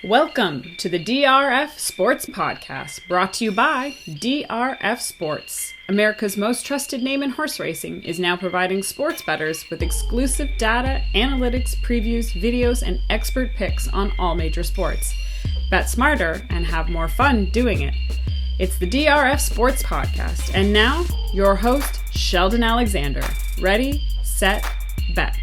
Welcome to the DRF Sports Podcast, brought to you by DRF Sports. America's most trusted name in horse racing is now providing sports bettors with exclusive data, analytics, previews, videos, and expert picks on all major sports. Bet smarter and have more fun doing it. It's the DRF Sports Podcast, and now your host, Sheldon Alexander. Ready, set, bet.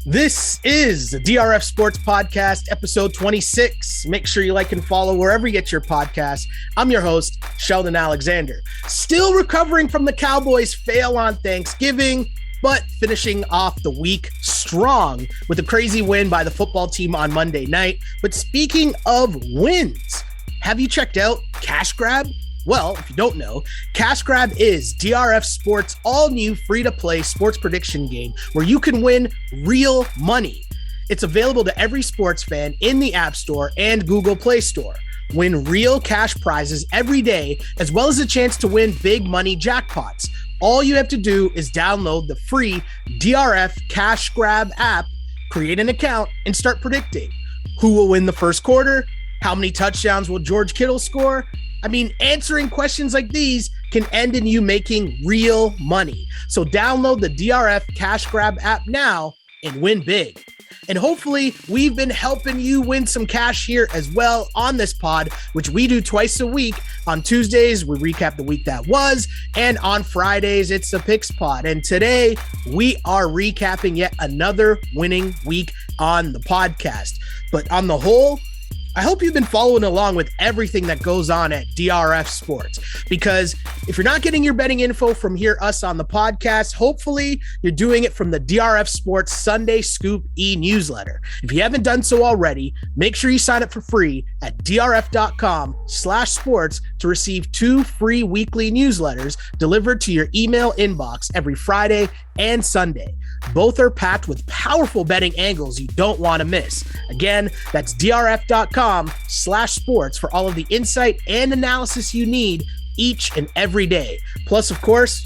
This is the DRF Sports Podcast, episode 26. Make sure you like and follow wherever you get your podcasts. I'm your host, Sheldon Alexander. Still recovering from the Cowboys' fail on Thanksgiving, but finishing off the week strong with a crazy win by the football team on Monday night. But speaking of wins, have you checked out Cash Grab? Well, if you don't know, Cash Grab is DRF Sports' all-new free-to-play sports prediction game where you can win real money. It's available to every sports fan in the App Store and Google Play Store. Win real cash prizes every day, as well as a chance to win big money jackpots. All you have to do is download the free DRF Cash Grab app, create an account, and start predicting. Who will win the first quarter? How many touchdowns will George Kittle score? I mean, answering questions like these can end in you making real money. So download the DRF Cash Grab app now and win big. And hopefully we've been helping you win some cash here as well on this pod, which we do twice a week. On Tuesdays, we recap the week that was, and on Fridays, it's the Picks Pod. And today, we are recapping yet another winning week on the podcast. But on the whole, I hope you've been following along with everything that goes on at DRF Sports, because if you're not getting your betting info from us on the podcast, hopefully you're doing it from the DRF Sports Sunday Scoop e-newsletter. If you haven't done so already, make sure you sign up for free at drf.com/sports to receive 2 free weekly newsletters delivered to your email inbox every Friday and Sunday. Both are packed with powerful betting angles you don't want to miss. Again, that's drf.com/sports for all of the insight and analysis you need each and every day. Plus, of course,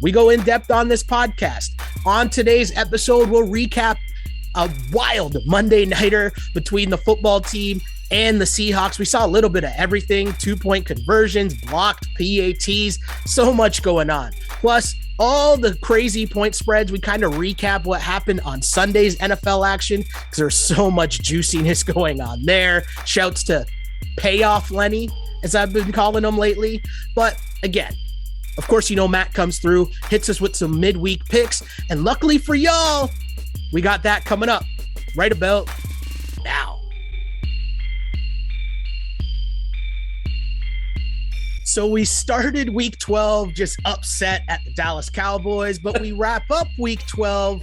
we go in depth on this podcast. On today's episode, we'll recap a wild Monday nighter between the football team and the Seahawks. We saw a little bit of everything: 2-point conversions, blocked PATs, so much going on. Plus, all the crazy point spreads. We kind of recap what happened on Sunday's NFL action because there's so much juiciness going on there. Shouts to Payoff Lenny, as I've been calling him lately. But again, of course, you know Matt comes through, hits us with some midweek picks. And luckily for y'all, we got that coming up right about now. So we started week 12 just upset at the Dallas Cowboys, but we wrap up week 12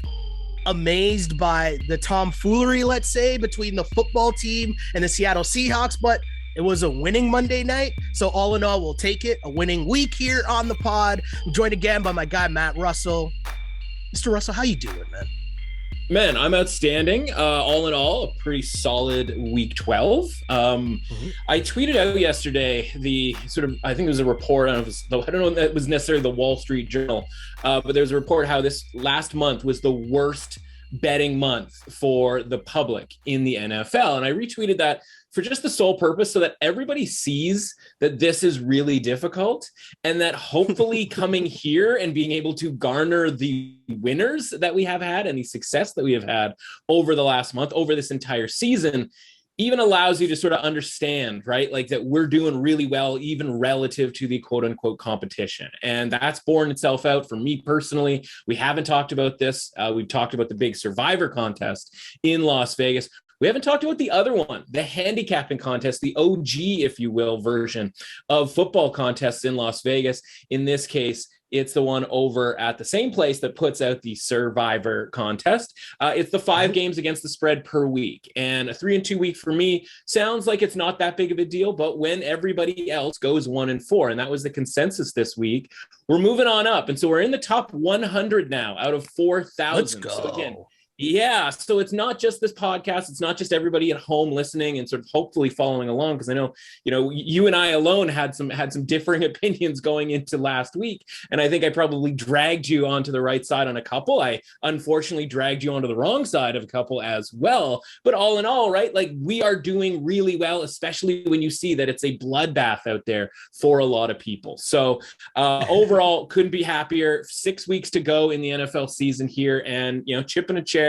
amazed by the tomfoolery, let's say, between the football team and the Seattle Seahawks. But it was a winning Monday night. So all in all, we'll take it. A winning week here on the pod. I'm joined again by my guy, Matt Russell. Mr. Russell, how you doing, man? Man, I'm outstanding. All in all, a pretty solid week 12. I tweeted out yesterday I think it was a report. I don't know if it was necessarily the Wall Street Journal, but there was a report how this last month was the worst betting month for the public in the NFL. And I retweeted that for just the sole purpose so that everybody sees that this is really difficult, and that hopefully coming here and being able to garner the winners that we have had and the success that we have had over the last month, over this entire season, even allows you to sort of understand, right? Like that we're doing really well, even relative to the quote unquote competition. And that's borne itself out for me personally. We haven't talked about this. We've talked about the big Survivor contest in Las Vegas. We haven't talked about the other one, the handicapping contest, the OG, if you will, version of football contests in Las Vegas. In this case, it's the one over at the same place that puts out the Survivor contest. It's the 5 games against the spread per week. And a 3-2 week for me sounds like it's not that big of a deal, but when everybody else goes 1-4, and that was the consensus this week, we're moving on up. And so we're in the top 100 now out of 4,000. Let's go. So again, Yeah, so it's not just this podcast. It's not just everybody at home listening and sort of hopefully following along, because I know, you and I alone had some differing opinions going into last week, and I think I probably dragged you onto the right side on a couple. I unfortunately dragged you onto the wrong side of a couple as well. But all in all, right, like we are doing really well, especially when you see that it's a bloodbath out there for a lot of people. So overall, couldn't be happier. 6 weeks to go in the NFL season here, and chipping a chair,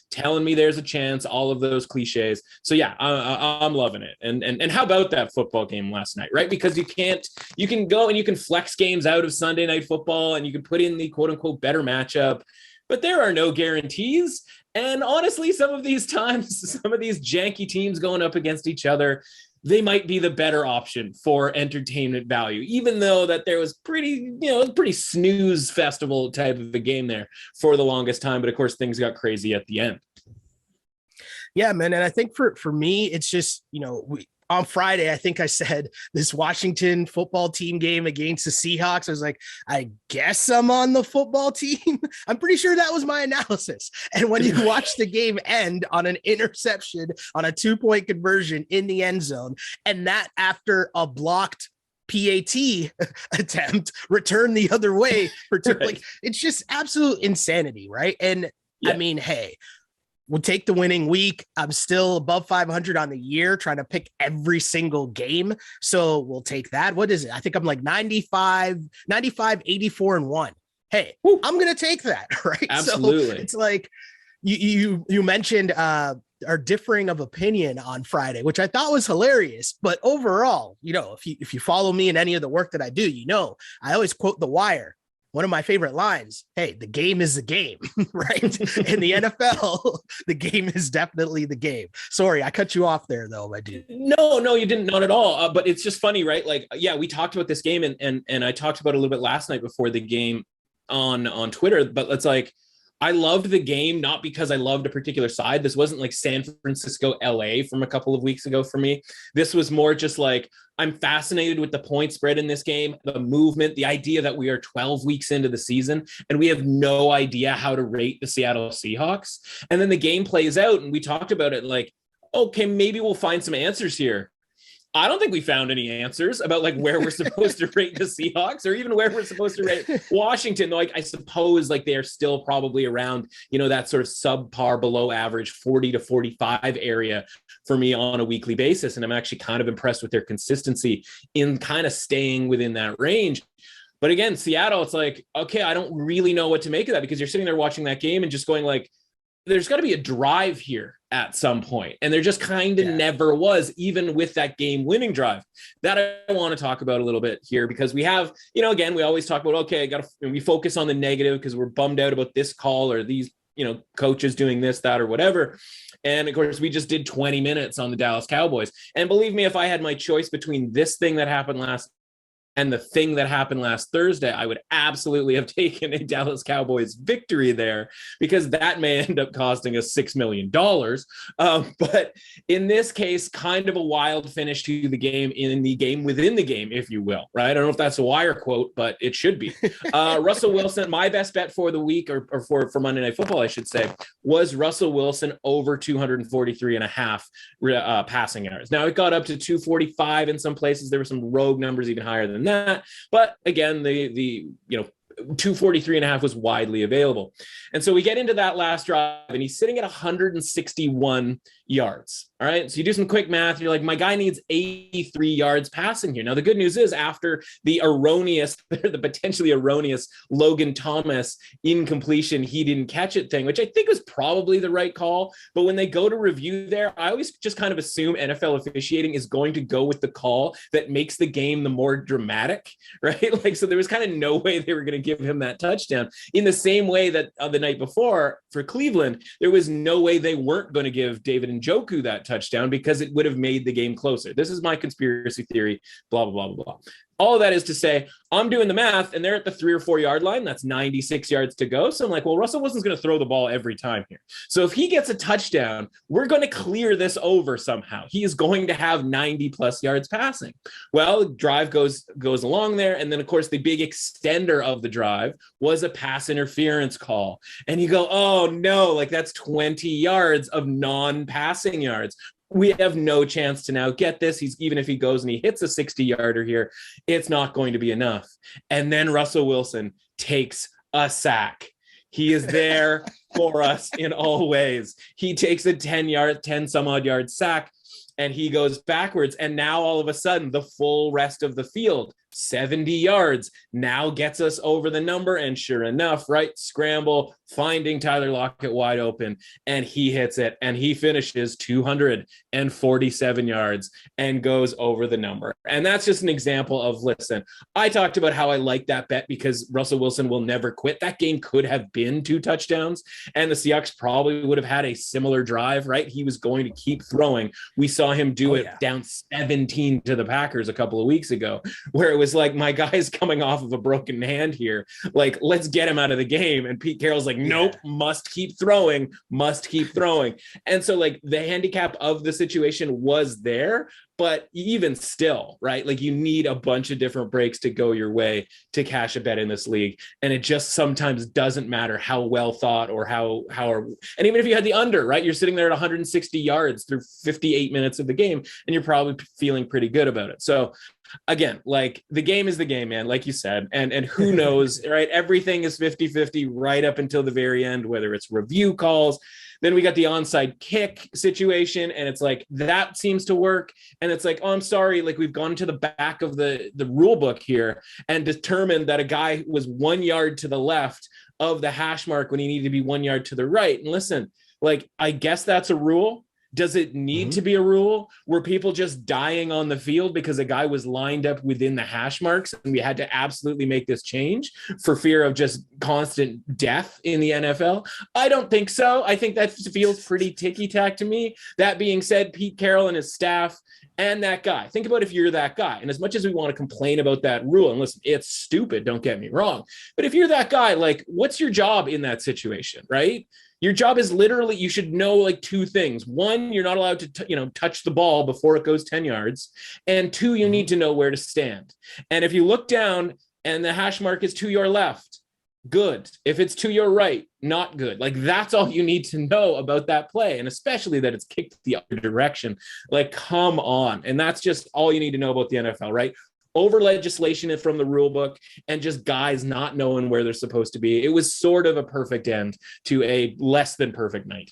telling me there's a chance, all of those cliches. So yeah, I'm loving it. And how about that football game last night, right? Because you can go and you can flex games out of Sunday Night Football and you can put in the quote unquote better matchup, but there are no guarantees. And honestly, some of these times, some of these janky teams going up against each other, they might be the better option for entertainment value, even though that there was pretty snooze festival type of a game there for the longest time. But of course, things got crazy at the end. Yeah, man. And I think for me, it's just, on Friday, I think I said this Washington football team game against the Seahawks. I was like, I guess I'm on the football team. I'm pretty sure that was my analysis. And when you watch the game end on an interception on a 2-point conversion in the end zone, and that after a blocked PAT attempt returned the other way for two, like it's just absolute insanity, right? And yeah. I mean, hey, we'll take the winning week. I'm still above 500 on the year, trying to pick every single game. So we'll take that. What is it? I think I'm like 95, 84 and 1. Hey, I'm going to take that. Right. Absolutely. So it's like you mentioned our differing of opinion on Friday, which I thought was hilarious. But overall, if you follow me in any of the work that I do, I always quote The Wire. One of my favorite lines, hey, the game is the game, right? In the NFL, the game is definitely the game. Sorry, I cut you off there, though, my dude. No, you didn't, not at all. But it's just funny, right? Like, yeah, we talked about this game, and I talked about it a little bit last night before the game on Twitter, but it's like, I loved the game, not because I loved a particular side. This wasn't like San Francisco, LA from a couple of weeks ago for me. This was more just like, I'm fascinated with the point spread in this game, the movement, the idea that we are 12 weeks into the season and we have no idea how to rate the Seattle Seahawks. And then the game plays out and we talked about it like, okay, maybe we'll find some answers here. I don't think we found any answers about like where we're supposed to rate the Seahawks or even where we're supposed to rate Washington. Though I suppose like they are still probably around, that sort of subpar below average 40 to 45 area for me on a weekly basis. And I'm actually kind of impressed with their consistency in kind of staying within that range. But again, Seattle, it's like, okay, I don't really know what to make of that because you're sitting there watching that game and just going like, there's got to be a drive here at some point. And there just kind of never was, even with that game winning drive. That I want to talk about a little bit here because we have, again, we always talk about, okay, we focus on the negative because we're bummed out about this call or these, coaches doing this, that, or whatever. And of course, we just did 20 minutes on the Dallas Cowboys. And believe me, if I had my choice between this thing that happened last and the thing that happened last Thursday, I would absolutely have taken a Dallas Cowboys victory there because that may end up costing us $6 million. But in this case, kind of a wild finish to the game in the game within the game, if you will, right? I don't know if that's a Wire quote, but it should be. Russell Wilson, my best bet for the week or for Monday Night Football, I should say, was Russell Wilson over 243 and a half passing yards. Now it got up to 245 in some places. There were some rogue numbers even higher than that. But again, the 243 and a half was widely available. And so we get into that last drive and he's sitting at 161 yards. All right. So you do some quick math. You're like, my guy needs 83 yards passing here. Now, the good news is after the potentially erroneous Logan Thomas incompletion, he didn't catch it thing, which I think was probably the right call. But when they go to review there, I always just kind of assume NFL officiating is going to go with the call that makes the game the more dramatic, right? Like, so there was kind of no way they were going to give him that touchdown in the same way that the night before for Cleveland, there was no way they weren't going to give David Njoku that touchdown because it would have made the game closer. This is my conspiracy theory, blah, blah, blah, blah, blah. All of that is to say, I'm doing the math and they're at the 3 or 4 yard line. That's 96 yards to go. So I'm like, well, Russell Wilson's going to throw the ball every time here. So if he gets a touchdown, we're going to clear this over somehow. He is going to have 90 plus yards passing. Well, drive goes along there. And then, of course, the big extender of the drive was a pass interference call. And you go, oh, no, like that's 20 yards of non-passing yards. We have no chance to now get this. Even if he goes and he hits a 60-yarder here, it's not going to be enough. And then Russell Wilson takes a sack. He is there for us in all ways. He takes a 10 some odd yard sack and he goes backwards. And now all of a sudden, the full rest of the field, 70 yards, now gets us over the number. And sure enough, right, scramble, finding Tyler Lockett wide open, and he hits it, and he finishes 247 yards and goes over the number. And that's just an example of, listen, I talked about how I like that bet because Russell Wilson will never quit. That game could have been 2 touchdowns, and the Seahawks probably would have had a similar drive, right? He was going to keep throwing. We saw him do it down 17 to the Packers a couple of weeks ago, where it was like, my guy's coming off of a broken hand here. Like, let's get him out of the game. And Pete Carroll's like, nope, must keep throwing. And so like the handicap of the situation was there, but even still, right? Like you need a bunch of different breaks to go your way to cash a bet in this league. And it just sometimes doesn't matter how well thought or and even if you had the under, right? You're sitting there at 160 yards through 58 minutes of the game, and you're probably feeling pretty good about it. So again, like the game is the game, man, like you said, and who knows, right? Everything is 50-50 right up until the very end, whether it's review calls. Then we got the onside kick situation, and it's like, that seems to work. And it's like, oh, I'm sorry. Like we've gone to the back of the rule book here and determined that a guy was 1 yard to the left of the hash mark when he needed to be 1 yard to the right. And listen, like, I guess that's a rule. Does it need to be a rule? Were people just dying on the field because a guy was lined up within the hash marks and we had to absolutely make this change for fear of just constant death in the NFL? I don't think so. I think that feels pretty ticky-tack to me. That being said, Pete Carroll and his staff and that guy, think about if you're that guy. And as much as we want to complain about that rule, and listen, it's stupid, don't get me wrong. But if you're that guy, like, what's your job in that situation, right? Your job is literally, you should know like 2 things. 1, you're not allowed to, touch the ball before it goes 10 yards. And 2, you need to know where to stand. And if you look down and the hash mark is to your left, good. If it's to your right, not good. Like that's all you need to know about that play. And especially that it's kicked the other direction. Like, come on. And that's just all you need to know about the NFL, right? Over legislation from the rule book and just guys not knowing where they're supposed to be. It was sort of a perfect end to a less than perfect night.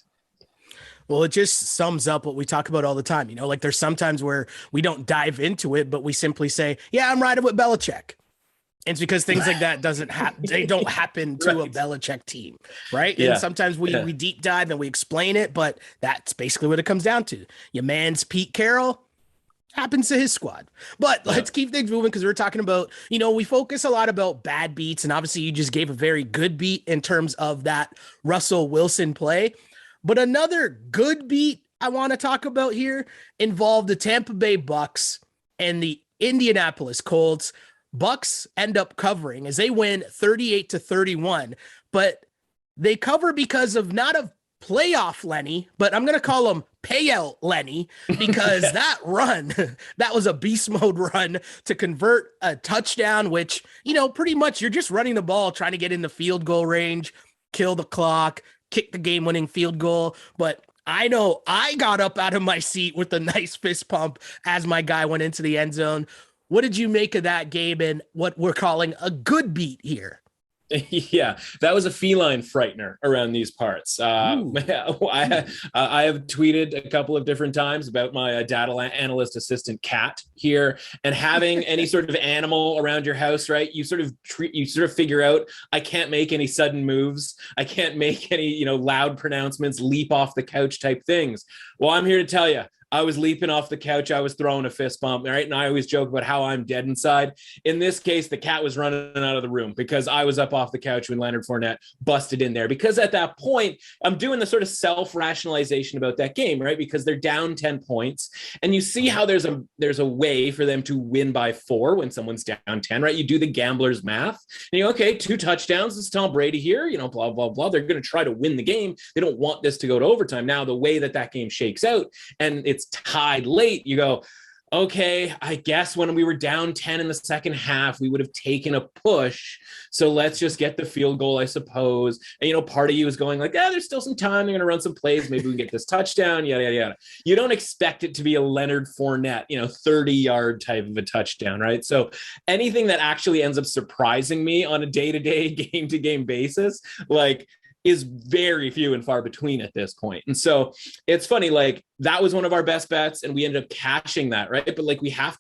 Well, it just sums up what we talk about all the time. Like there's sometimes where we don't dive into it, but we simply say, yeah, I'm riding with Belichick. And it's because things like that they don't happen to a Belichick team, right? Yeah. And sometimes we deep dive and we explain it, but that's basically what it comes down to. Your man's Pete Carroll, happens to his squad. But let's keep things moving because we're talking about, we focus a lot about bad beats, and obviously you just gave a very good beat in terms of that Russell Wilson play. But another good beat I want to talk about here involved the Tampa Bay Bucks and the Indianapolis Colts. Bucks end up covering as they win 38-31, but they cover because of not a playoff Lenny, but I'm going to call him payout Lenny, because that run, that was a beast mode run to convert a touchdown, which, pretty much you're just running the ball, trying to get in the field goal range, kill the clock, kick the game winning field goal. But I know I got up out of my seat with a nice fist pump as my guy went into the end zone. What did you make of that game and what we're calling a good beat here? Yeah, that was a feline frightener around these parts. I have tweeted a couple of different times about my data analyst assistant cat here, and having any sort of animal around your house, right? You sort of figure out, I can't make any sudden moves. I can't make any, loud pronouncements, leap off the couch type things. Well, I'm here to tell you, I was leaping off the couch. I was throwing a fist bump, right? And I always joke about how I'm dead inside. In this case, the cat was running out of the room because I was up off the couch when Leonard Fournette busted in there. Because at that point, I'm doing the sort of self-rationalization about that game, right? Because they're down 10 points. And you see how there's a way for them to win by 4 when someone's down 10, right? You do the gambler's math. And you go, okay, 2 touchdowns. It's Tom Brady here, blah, blah, blah. They're going to try to win the game. They don't want this to go to overtime. Now, the way that game shakes out, and it's tied late, you go, okay, I guess when we were down 10 in the second half, we would have taken a push. So let's just get the field goal, I suppose. And, part of you is going like, there's still some time. They're going to run some plays. Maybe we can get this touchdown, yada, yada, yada. You don't expect it to be a Leonard Fournette, 30-yard type of a touchdown, right? So anything that actually ends up surprising me on a day-to-day, game-to-game basis, is very few and far between at this point. And so it's funny, that was one of our best bets and we ended up cashing that, right? But we don't have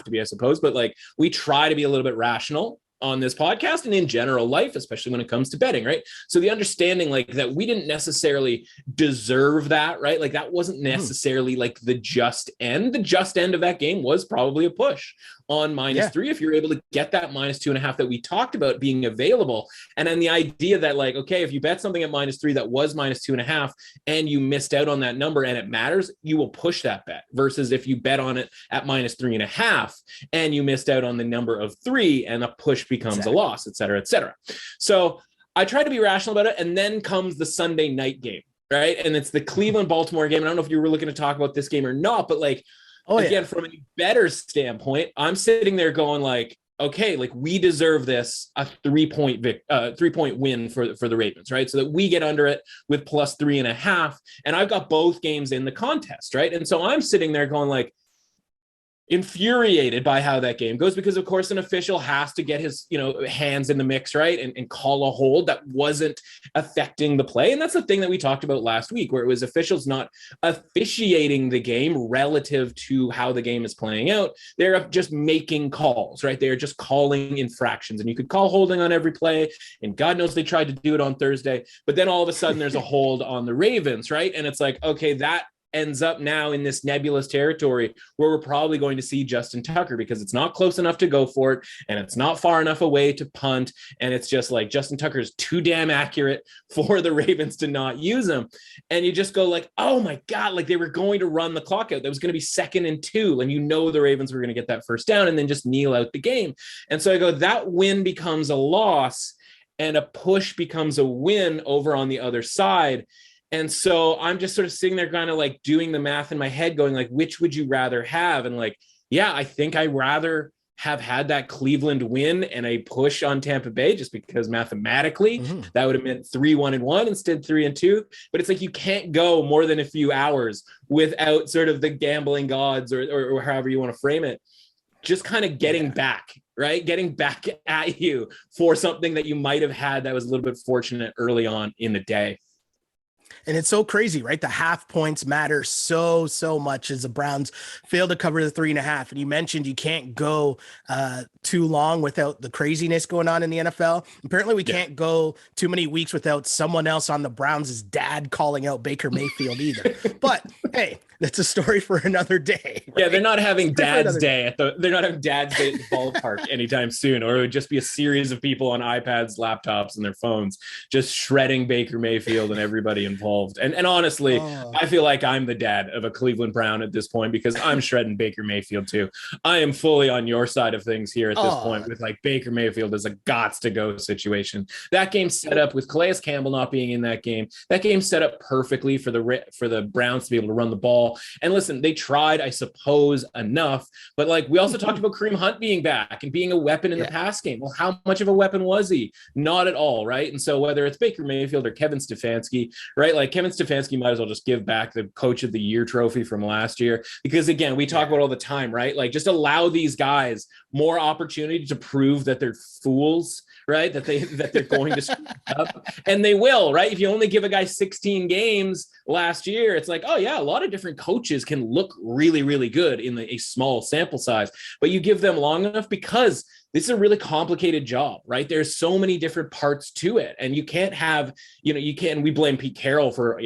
to be, I suppose, but we try to be a little bit rational on this podcast and in general life, especially when it comes to betting, right? So the understanding that we didn't necessarily deserve that, right? That wasn't necessarily the just end. The just end of that game was probably a push on -3 if you're able to get that -2.5 that we talked about being available. And then the idea that okay, if you bet something at -3 that was -2.5 and you missed out on that number and it matters, you will push that bet versus if you bet on it at -3.5 and you missed out on the number of 3 and the push becomes a loss, et cetera, et cetera. So I try to be rational about it. And then comes the Sunday night game, right? And it's the Cleveland-Baltimore game. And I don't know if you were looking to talk about this game or not, but again, from a better standpoint, I'm sitting there going okay, we deserve this, a 3-point win for the Ravens, right? So that we get under it with +3.5. And I've got both games in the contest, right? And so I'm sitting there going infuriated by how that game goes because of course an official has to get his hands in the mix, right, and call a hold that wasn't affecting the play. And that's the thing that we talked about last week, where it was officials not officiating the game relative to how the game is playing out. They're just making calls, right? They're just calling infractions, and you could call holding on every play, and God knows they tried to do it on Thursday, but then all of a sudden there's a hold on the Ravens, right? And it's okay, that ends up now in this nebulous territory where we're probably going to see Justin Tucker because it's not close enough to go for it and it's not far enough away to punt. And it's just Justin Tucker is too damn accurate for the Ravens to not use him. And you just go oh my God, they were going to run the clock out. That was going to be 2nd and 2. And the Ravens were going to get that first down and then just kneel out the game. And so I go, that win becomes a loss and a push becomes a win over on the other side. And so I'm just sort of sitting there kind of doing the math in my head going which would you rather have? And I think I'd rather have had that Cleveland win and a push on Tampa Bay just because mathematically that would have meant 3-1-1 instead 3-2. But it's you can't go more than a few hours without sort of the gambling gods or however you want to frame it, just kind of getting back, right? Getting back at you for something that you might have had that was a little bit fortunate early on in the day. And it's so crazy, right? The half points matter so much as the Browns fail to cover the 3.5. And you mentioned you can't go too long without the craziness going on in the NFL. Apparently we can't go too many weeks without someone else on the Browns' dad calling out Baker Mayfield either. But hey, that's a story for another day. Right? Yeah, they're not having Dad's Day at the ballpark anytime soon, or it would just be a series of people on iPads, laptops, and their phones just shredding Baker Mayfield and everybody involved. And honestly, I feel like I'm the dad of a Cleveland Brown at this point because I'm shredding Baker Mayfield too. I am fully on your side of things here at this point with Baker Mayfield is a gots to go situation. That game set up with Calais Campbell not being in that game. That game set up perfectly for the Browns to be able to run the ball. And listen, they tried, I suppose, enough, but we also talked about Kareem Hunt being back and being a weapon in the pass game. Well, how much of a weapon was he? Not at all, right? And so whether it's Baker Mayfield or Kevin Stefanski, right? Kevin Stefanski might as well just give back the Coach of the Year trophy from last year because again, we talk about all the time, right? Just allow these guys more opportunity to prove that they're fools, right? That they're going to screw up, and they will, right? If you only give a guy 16 games last year, it's oh yeah, a lot of different coaches can look really, really good in a small sample size, but you give them long enough because this is a really complicated job, right? There's so many different parts to it, and you can't have, we blame Pete Carroll for,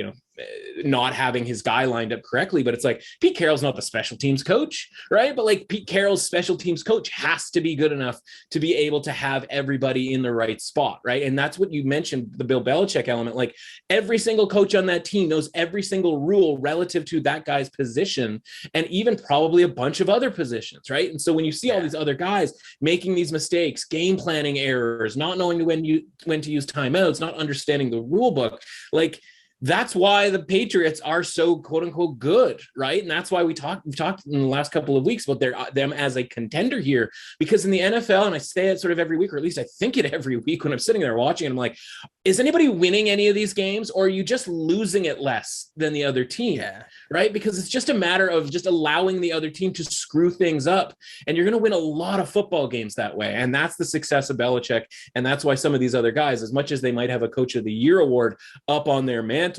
not having his guy lined up correctly, but it's like Pete Carroll's not the special teams coach, right? But like Pete Carroll's special teams coach has to be good enough to be able to have everybody in the right spot, right? And that's what you mentioned, the Bill Belichick element. Like every single coach on that team knows every single rule relative to that guy's position, and even probably a bunch of other positions, right? And so when you see all these other guys making these mistakes, game planning errors, not knowing when to use timeouts, not understanding the rule book, like that's why the Patriots are so quote unquote good, right? And that's why we've talked in the last couple of weeks about them as a contender here, because in the NFL, and I say it sort of every week, or at least I think it every week when I'm sitting there watching it, I'm like, is anybody winning any of these games, or are you just losing it less than the other team? Yeah. Right? Because it's just a matter of just allowing the other team to screw things up, and you're going to win a lot of football games that way. And that's the success of Belichick. And that's why some of these other guys, as much as they might have a Coach of the Year award up on their mantle,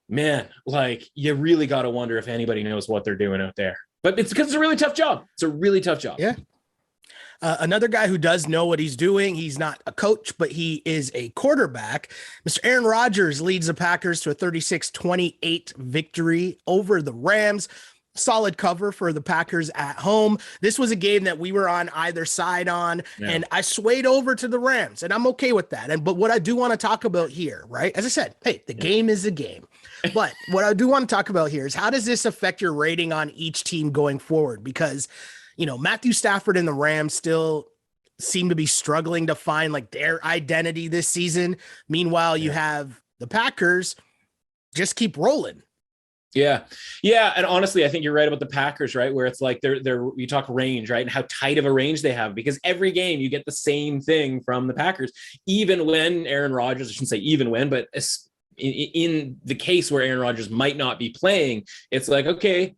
man, like you really got to wonder if anybody knows what they're doing out there. But it's because it's a really tough job. It's a really tough job. Yeah. Another guy who does know what he's doing. He's not a coach, but he is a quarterback. Mr. Aaron Rodgers leads the Packers to a 36-28 victory over the Rams. Solid cover for the Packers at home. This was a game that we were on either side on, and I swayed over to the Rams, and I'm okay with that. But what I do want to talk about here, right? As I said, hey, the game is a game. But what I do want to talk about here is how does this affect your rating on each team going forward? Because, you know, Matthew Stafford and the Rams still seem to be struggling to find like their identity this season. Meanwhile, you have the Packers just keep rolling. Yeah. And honestly, I think you're right about the Packers, right? Where it's like you talk range, right? And how tight of a range they have, because every game you get the same thing from the Packers, even when Aaron Rodgers, I shouldn't say even when, but in the case where Aaron Rodgers might not be playing, it's like, okay,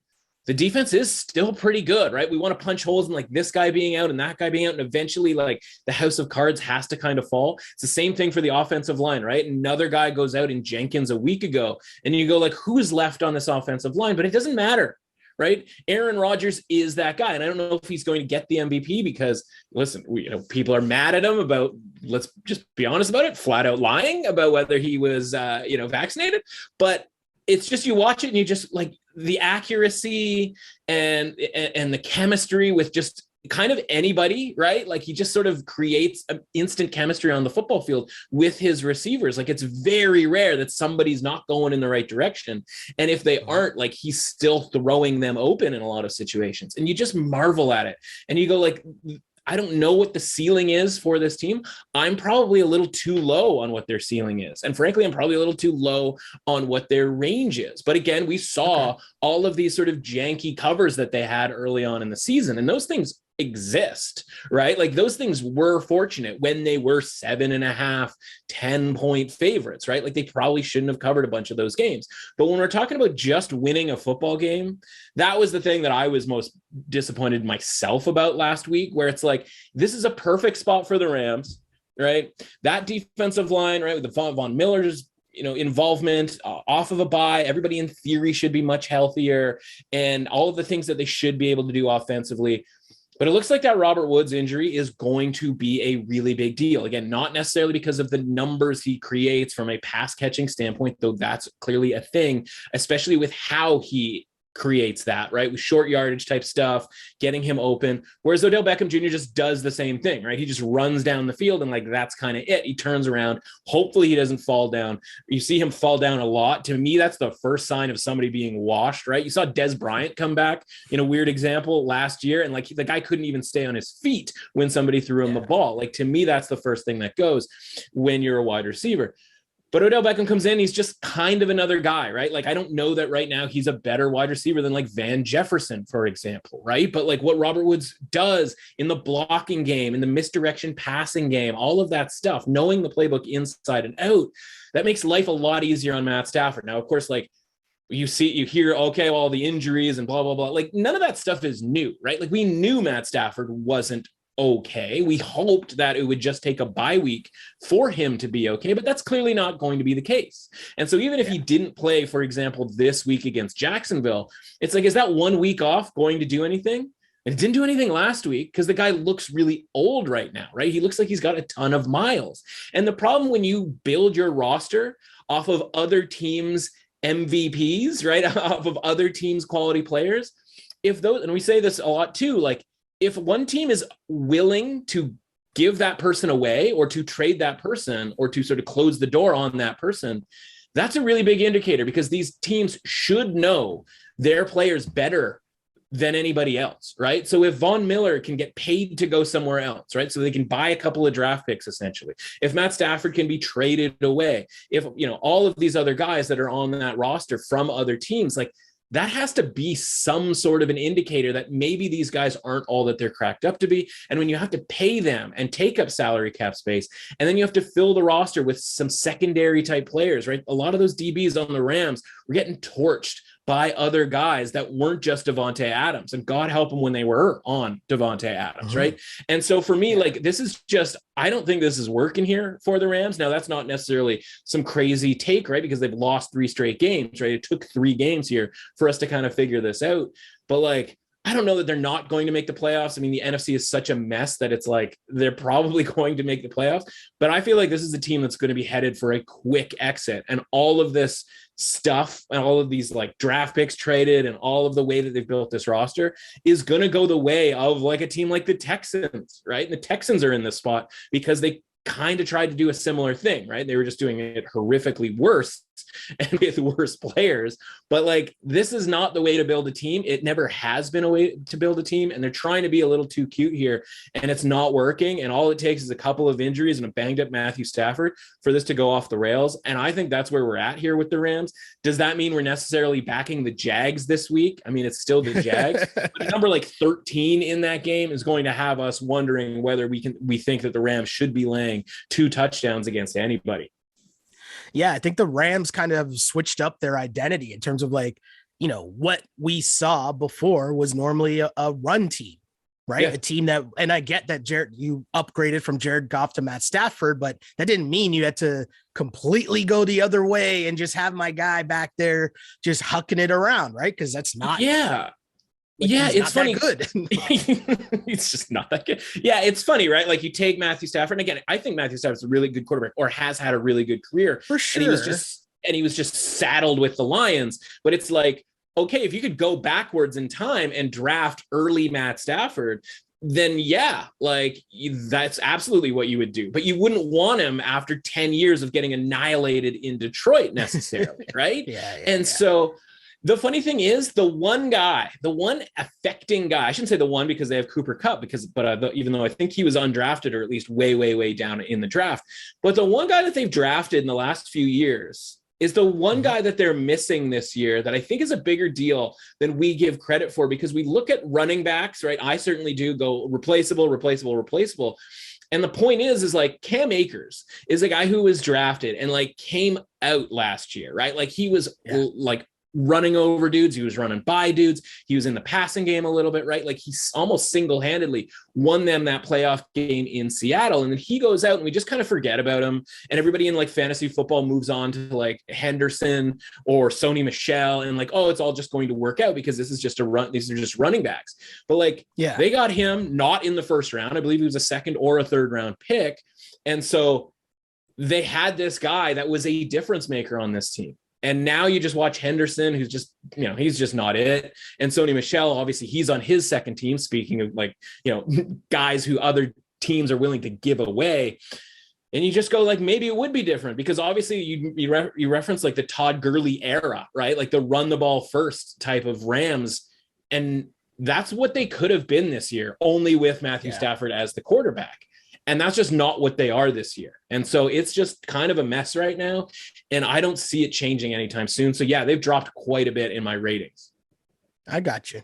the defense is still pretty good, right? We want to punch holes in like this guy being out and that guy being out. And eventually like the house of cards has to kind of fall. It's the same thing for the offensive line, right? Another guy goes out in Jenkins a week ago and you go like, who's left on this offensive line? But it doesn't matter, right? Aaron Rodgers is that guy. And I don't know if he's going to get the MVP because listen, people are mad at him about, let's just be honest about it, flat out lying about whether he was, vaccinated, but it's just, you watch it and you just like the accuracy and the chemistry with just kind of anybody, right? Like he just sort of creates an instant chemistry on the football field with his receivers. Like it's very rare that somebody's not going in the right direction. And if they aren't, like he's still throwing them open in a lot of situations. And you just marvel at it. And you go like, I don't know what the ceiling is for this team. I'm probably a little too low on what their ceiling is. And frankly, I'm probably a little too low on what their range is. But again, we saw all of these sort of janky covers that they had early on in the season. And those things exist, right? Like those things were fortunate when they were 7.5, 10-point favorites, right? Like they probably shouldn't have covered a bunch of those games. But when we're talking about just winning a football game, that was the thing that I was most disappointed myself about last week, where it's like, this is a perfect spot for the Rams, right? That defensive line, right? With the Von Miller's involvement off of a bye, everybody in theory should be much healthier and all of the things that they should be able to do offensively. But it looks like that Robert Woods injury is going to be a really big deal. Again, not necessarily because of the numbers he creates from a pass catching standpoint, though that's clearly a thing, especially with how he creates that, right? With short yardage type stuff, getting him open. Whereas Odell Beckham Jr. just does the same thing, right? He just runs down the field and like, that's kind of it. He turns around. Hopefully he doesn't fall down. You see him fall down a lot. To me, that's the first sign of somebody being washed, right? You saw Des Bryant come back in a weird example last year. And like the guy couldn't even stay on his feet when somebody threw him the ball. Like to me, that's the first thing that goes when you're a wide receiver. But Odell Beckham comes in, he's just kind of another guy, right? Like, I don't know that right now he's a better wide receiver than like Van Jefferson, for example, right? But like what Robert Woods does in the blocking game, in the misdirection passing game, all of that stuff, knowing the playbook inside and out, that makes life a lot easier on Matt Stafford. Now, of course, like you hear, okay, well, the injuries and blah, blah, blah. Like none of that stuff is new, right? Like we knew Matt Stafford wasn't okay. We hoped that it would just take a bye week for him to be okay, but that's clearly not going to be the case. And so even if he didn't play, for example, this week against Jacksonville, it's like, is that 1 week off going to do anything? It didn't do anything last week because the guy looks really old right now, right? He looks like he's got a ton of miles. And the problem when you build your roster off of other teams' MVPs, right, of other teams' quality players. If those, and we say this a lot too, like if one team is willing to give that person away or to trade that person or to sort of close the door on that person, that's a really big indicator, because these teams should know their players better than anybody else, right? So if Von Miller can get paid to go somewhere else, right, so they can buy a couple of draft picks, essentially, if Matt Stafford can be traded away, if, you know, all of these other guys that are on that roster from other teams, like, that has to be some sort of an indicator that maybe these guys aren't all that they're cracked up to be. And when you have to pay them and take up salary cap space, and then you have to fill the roster with some secondary type players, right? A lot of those DBs on the Rams were getting torched by other guys that weren't just Devontae Adams, and God help them when they were on Devontae Adams, right? And so for me, like, this is just, I don't think this is working here for the Rams. Now, that's not necessarily some crazy take, right? Because they've lost 3 straight games, right? It took 3 games here for us to kind of figure this out. But like, I don't know that they're not going to make the playoffs. I mean, the NFC is such a mess that it's like they're probably going to make the playoffs. But I feel like this is a team that's going to be headed for a quick exit. And all of this stuff and all of these like draft picks traded and all of the way that they've built this roster is going to go the way of like a team like the Texans, right? And the Texans are in this spot because they kind of tried to do a similar thing, right? They were just doing it horrifically worse and with worse players. But like, this is not the way to build a team. It never has been a way to build a team. And they're trying to be a little too cute here, and it's not working. And all it takes is a couple of injuries and a banged up Matthew Stafford for this to go off the rails. And I think that's where we're at here with the Rams. Does that mean we're necessarily backing the Jags this week? I mean, it's still the Jags. But a number like 13 in that game is going to have us wondering whether we think that the Rams should be laying 2 touchdowns against anybody. Yeah, I think the Rams kind of switched up their identity in terms of like, you know, what we saw before was normally a run team, right? Yeah. A team that, and I get that you upgraded from Jared Goff to Matt Stafford, but that didn't mean you had to completely go the other way and just have my guy back there just hucking it around, right? Because that's not. Yeah. Like, yeah, it's funny. Good. It's just not that good. Yeah, it's funny, right? Like, you take Matthew Stafford, and again, I think Matthew Stafford's a really good quarterback, or has had a really good career. For sure. And he was just saddled with the Lions. But it's like, okay, if you could go backwards in time and draft early Matt Stafford, then yeah, like, that's absolutely what you would do. But you wouldn't want him after 10 years of getting annihilated in Detroit necessarily, right? So the funny thing is, the one affecting guy, I shouldn't say the one because they have Cooper Kupp, even though I think he was undrafted, or at least way, way, way down in the draft, but the one guy that they've drafted in the last few years is the one guy that they're missing this year that I think is a bigger deal than we give credit for, because we look at running backs, right? I certainly do go replaceable. And the point is like, Cam Akers is a guy who was drafted and like came out last year, right? Like, he was like running over dudes. He was running by dudes. He was in the passing game a little bit, right? Like, he's almost single-handedly won them that playoff game in Seattle. And then he goes out and we just kind of forget about him. And everybody in like fantasy football moves on to like Henderson or Sony Michel, and like, oh, it's all just going to work out because this is just a run. These are just running backs. But like, they got him not in the first round. I believe he was a 2nd or a 3rd round pick. And so they had this guy that was a difference maker on this team. And now you just watch Henderson, who's just, you know, he's just not it. And Sony Michel, obviously, he's on his 2nd team. Speaking of like, you know, guys who other teams are willing to give away. And you just go like, maybe it would be different, because obviously you reference like the Todd Gurley era, right? Like the run the ball first type of Rams. And that's what they could have been this year, only with Matthew Stafford as the quarterback. And that's just not what they are this year. And so it's just kind of a mess right now. And I don't see it changing anytime soon. So yeah, they've dropped quite a bit in my ratings. I got you.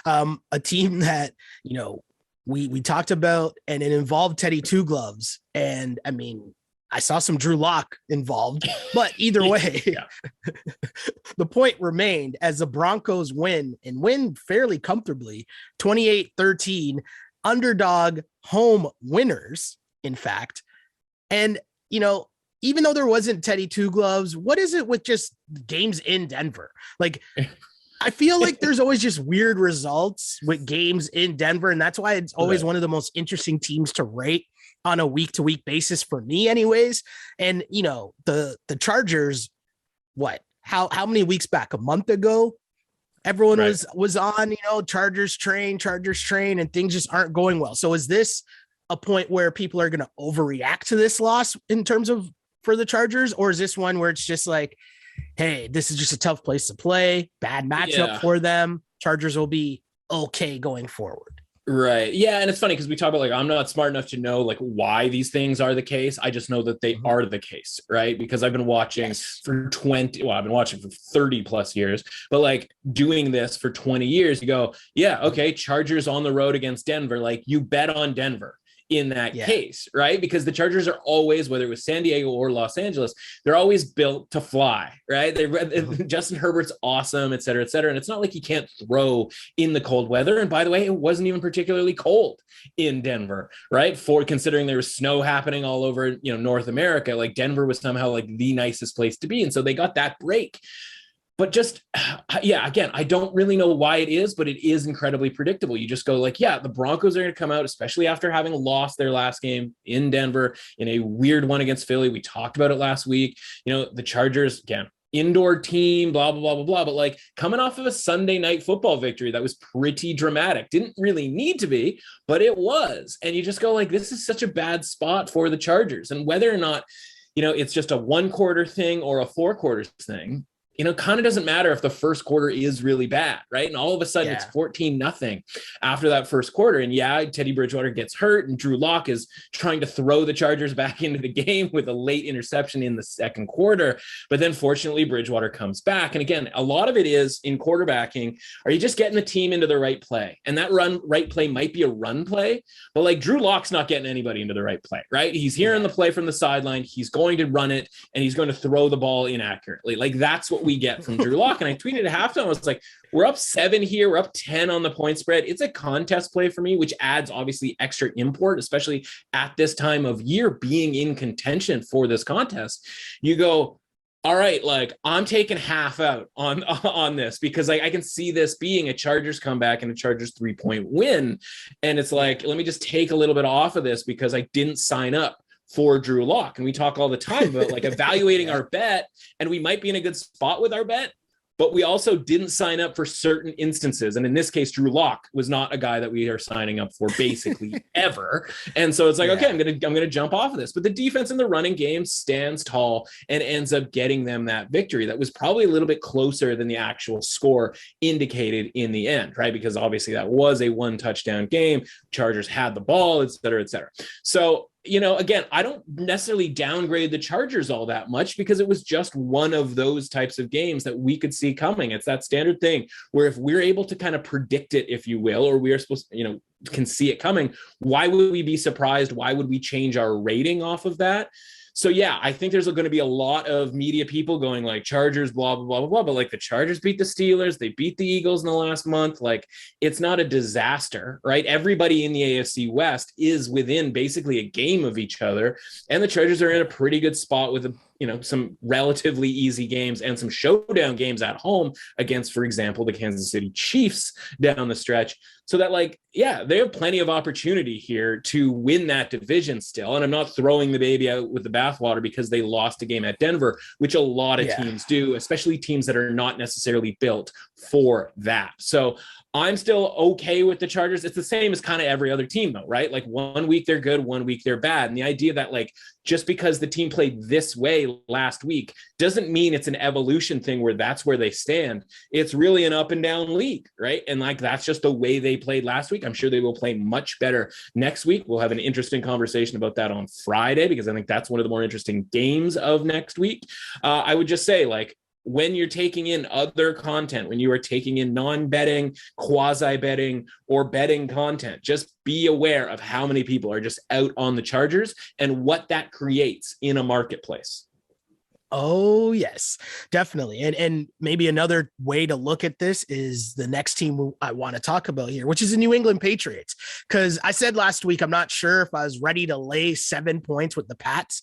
A team that, you know, we talked about, and it involved Teddy Two Gloves. And I mean, I saw some Drew Lock involved, but either way, the point remained as the Broncos win fairly comfortably, 28-13. Underdog home winners, in fact. And, you know, even though there wasn't Teddy Two Gloves, what is it with just games in Denver? Like, I feel like there's always just weird results with games in Denver. And that's why it's always one of the most interesting teams to rate on a week-to-week basis for me anyways. And, you know, the Chargers, how many weeks back? A month ago, everyone Right. was on, Chargers train, and things just aren't going well. So is this a point where people are going to overreact to this loss in terms of for the Chargers, or is this one where it's just like, hey, this is just a tough place to play, bad matchup for them. Chargers will be okay going forward. Right. Yeah. And it's funny because we talk about like, I'm not smart enough to know like why these things are the case. I just know that they are the case, right? Because I've been watching for I've been watching for 30 plus years, but like doing this for 20 years, you go, yeah, okay, Chargers on the road against Denver. Like you bet on Denver in that case, right? Because the Chargers are always, whether it was San Diego or Los Angeles, they're always built to fly, right? Justin Herbert's awesome, et cetera, et cetera. And it's not like he can't throw in the cold weather. And by the way, it wasn't even particularly cold in Denver, right? For considering there was snow happening all over, North America, like Denver was somehow like the nicest place to be. And so they got that break. But just, again, I don't really know why it is, but it is incredibly predictable. You just go like, the Broncos are going to come out, especially after having lost their last game in Denver in a weird one against Philly. We talked about it last week. The Chargers, again, indoor team, blah, blah, blah, blah, blah. But like coming off of a Sunday night football victory, that was pretty dramatic. Didn't really need to be, but it was. And you just go like, this is such a bad spot for the Chargers. And whether or not, it's just a 1 quarter thing or a 4 quarters thing, kind of doesn't matter if the first quarter is really bad, right? And all of a sudden it's 14-0 after that first quarter. And Teddy Bridgewater gets hurt and Drew Lock is trying to throw the Chargers back into the game with a late interception in the second quarter. But then fortunately Bridgewater comes back. And again, a lot of it is in quarterbacking. Are you just getting the team into the right play? And that right play might be a run play, but like Drew Lock's not getting anybody into the right play, right? He's hearing the play from the sideline. He's going to run it and he's going to throw the ball inaccurately. Like that's what we get from Drew Lock. And I tweeted at halftime, I was like, we're up 7 here. We're up 10 on the point spread. It's a contest play for me, which adds obviously extra import, especially at this time of year being in contention for this contest. You go, all right, like I'm taking half out on this because I can see this being a Chargers comeback and a Chargers 3-point win. And it's like, let me just take a little bit off of this because I didn't sign up for Drew Lock. And we talk all the time about like evaluating our bet, and we might be in a good spot with our bet, but we also didn't sign up for certain instances. And in this case, Drew Lock was not a guy that we are signing up for basically ever. And so it's like, okay, I'm going to jump off of this, but the defense in the running game stands tall and ends up getting them that victory. That was probably a little bit closer than the actual score indicated in the end, right? Because obviously that was a 1 touchdown game. Chargers had the ball, et cetera, et cetera. So, again, I don't necessarily downgrade the Chargers all that much because it was just one of those types of games that we could see coming. It's that standard thing where if we're able to kind of predict it, if you will, or we are supposed to, can see it coming, why would we be surprised? Why would we change our rating off of that? So I think there's going to be a lot of media people going like Chargers, blah, blah, blah, blah, blah. But like the Chargers beat the Steelers, they beat the Eagles in the last month. Like it's not a disaster, right? Everybody in the AFC West is within basically a game of each other. And the Chargers are in a pretty good spot with some relatively easy games and some showdown games at home against, for example, the Kansas City Chiefs down the stretch. So that they have plenty of opportunity here to win that division still. And I'm not throwing the baby out with the bathwater because they lost a game at Denver, which a lot of teams do, especially teams that are not necessarily built for that. So I'm still okay with the Chargers. It's the same as kind of every other team though, right? Like 1 week they're good, 1 week they're bad. And the idea that just because the team played this way last week doesn't mean it's an evolution thing where that's where they stand. It's really an up and down league, right? And that's just the way they played last week. I'm sure they will play much better next week. We'll have an interesting conversation about that on Friday because I think that's one of the more interesting games of next week. I would just say when you're taking in other content, when you are taking in non-betting, quasi-betting, or betting content, just be aware of how many people are just out on the Chargers and what that creates in a marketplace. Oh, yes, definitely. And maybe another way to look at this is the next team I want to talk about here, which is the New England Patriots. Because I said last week, I'm not sure if I was ready to lay 7 points with the Pats.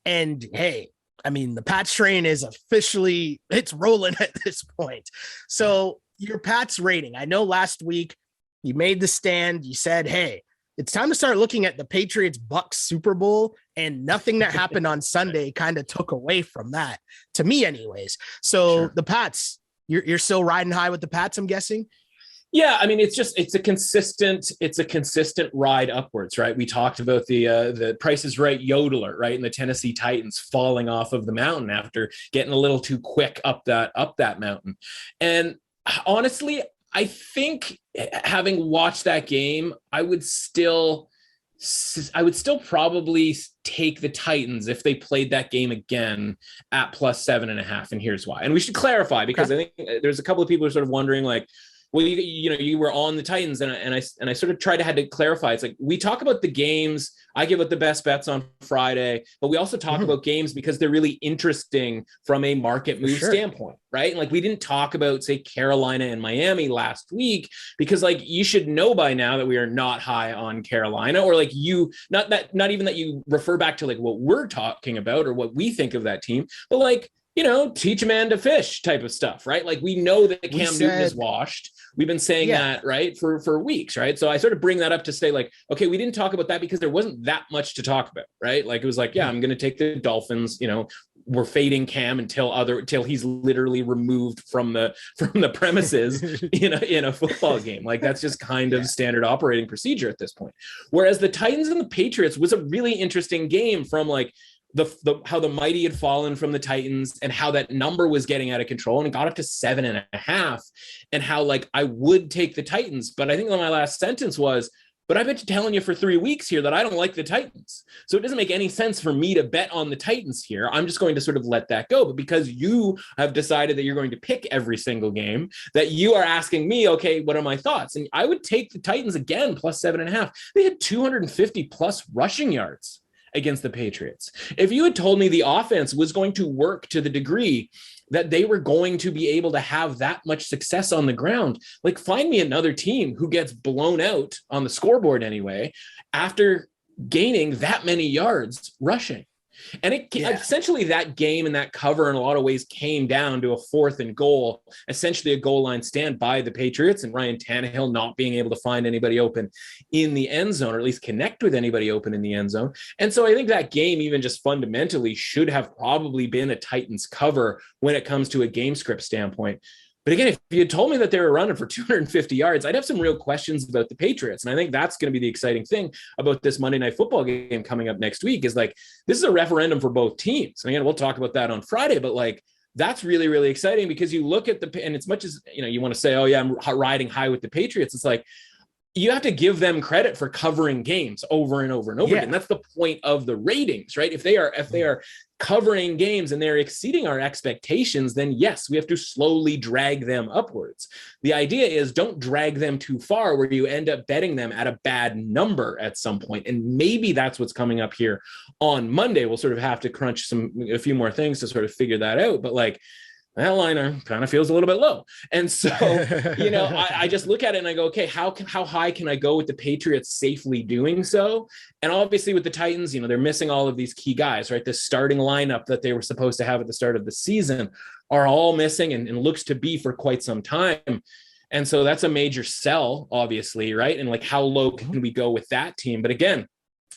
And hey, I mean, the Pats train is officially, it's rolling at this point. So your Pats rating, I know last week you made the stand. You said, hey, it's time to start looking at the Patriots Bucks Super Bowl, and nothing that happened on Sunday kind of took away from that, to me anyways. So the Pats, you're still riding high with the Pats, I'm guessing. Yeah, I mean, it's a consistent ride upwards, right? We talked about the Price is Right yodeler, right? And the Tennessee Titans falling off of the mountain after getting a little too quick up that mountain. And honestly, I think having watched that game, I would still probably take the Titans if they played that game again at +7.5. And here's why. And we should clarify, because I think there's a couple of people who are sort of wondering, like, well, you were on the Titans, and I sort of had to clarify. It's like, we talk about the games. I give out the best bets on Friday, but we also talk about games because they're really interesting from a market move standpoint, right? And like, we didn't talk about, say, Carolina and Miami last week because, like, you should know by now that we are not high on Carolina, or like, not even that you refer back to like what we're talking about or what we think of that team, but like, teach a man to fish type of stuff, right? Like, we know that Cam Newton is washed. We've been saying that, right, for weeks, right? So I sort of bring that up to say, like, okay, we didn't talk about that because there wasn't that much to talk about, right? Like, it was like, yeah, I'm going to take the Dolphins. We're fading Cam until he's literally removed from the premises in a football game. Like, that's just kind of standard operating procedure at this point. Whereas the Titans and the Patriots was a really interesting game from like, how the mighty had fallen from the Titans and how that number was getting out of control, and it got up to 7.5, and how like I would take the Titans. But I think my last sentence was, but I've been telling you for 3 weeks here that I don't like the Titans. So it doesn't make any sense for me to bet on the Titans here. I'm just going to sort of let that go. But because you have decided that you're going to pick every single game, that you are asking me, okay, what are my thoughts? And I would take the Titans again, +7.5. They had 250 plus rushing yards against the Patriots. If you had told me the offense was going to work to the degree that they were going to be able to have that much success on the ground, like, find me another team who gets blown out on the scoreboard anyway after gaining that many yards rushing. And essentially that game and that cover in a lot of ways came down to a 4th and goal, essentially a goal line stand by the Patriots, and Ryan Tannehill not being able to find anybody open in the end zone, or at least connect with anybody open in the end zone. And so I think that game, even just fundamentally, should have probably been a Titans cover when it comes to a game script standpoint. But again, if you had told me that they were running for 250 yards, I'd have some real questions about the Patriots. And I think that's going to be the exciting thing about this Monday Night Football game coming up next week, is like, this is a referendum for both teams. And again, we'll talk about that on Friday, but like, that's really, really exciting, because you look at and as much as, you want to say, oh yeah, I'm riding high with the Patriots, it's like, you have to give them credit for covering games over and over and over again. That's the point of the ratings, right? If they are covering games and they're exceeding our expectations, then yes, we have to slowly drag them upwards. The idea is, don't drag them too far where you end up betting them at a bad number at some point. And maybe that's what's coming up here on Monday. We'll sort of have to crunch a few more things to sort of figure that out. But like, that liner kind of feels a little bit low. And so, I just look at it and I go, okay, how high can I go with the Patriots safely doing so? And obviously with the Titans, they're missing all of these key guys, right? The starting lineup that they were supposed to have at the start of the season are all missing and looks to be for quite some time. And so that's a major sell, obviously, right? And like, how low can we go with that team? But again,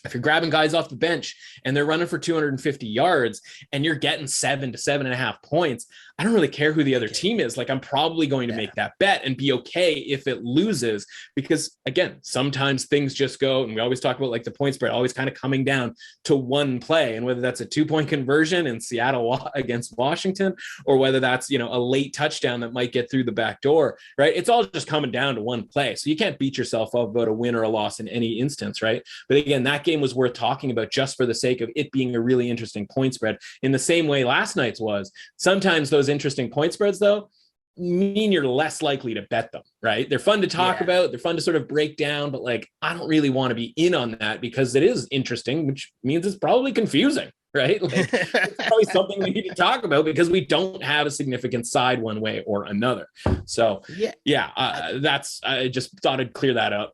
if you're grabbing guys off the bench and they're running for 250 yards and you're getting 7 to 7.5 points, I don't really care who the other team is. Like, I'm probably going to make that bet and be okay if it loses, because again, sometimes things just go, and we always talk about like the point spread always kind of coming down to one play, and whether that's a 2-point conversion in Seattle against Washington, or whether that's, a late touchdown that might get through the back door, right? It's all just coming down to one play. So you can't beat yourself up about a win or a loss in any instance, right? But again, that game was worth talking about just for the sake of it being a really interesting point spread, in the same way last night's was. Sometimes those interesting point spreads, though, mean you're less likely to bet them, right? They're fun to talk about. They're fun to sort of break down, but like, I don't really want to be in on that because it is interesting, which means it's probably confusing, right? Like, it's probably something we need to talk about because we don't have a significant side one way or another. So I just thought I'd clear that up.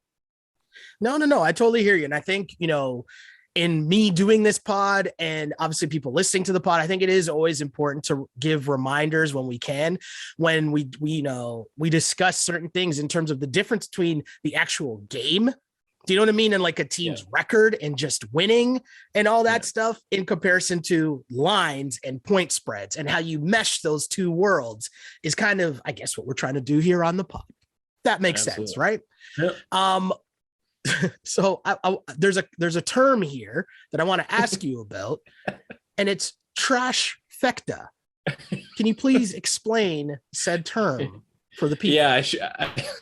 No. I totally hear you. And I think, in me doing this pod and obviously people listening to the pod, I think it is always important to give reminders when we can, when we discuss certain things in terms of the difference between the actual game Do you know what I mean? And like a team's record and just winning and all that stuff in comparison to lines and point spreads, and how you mesh those two worlds is kind of, I guess, what we're trying to do here on the pod. That makes sense, right? Yep. So there's a term here that I want to ask you about, and it's trash fecta. Can you please explain said term for the people? Yeah, I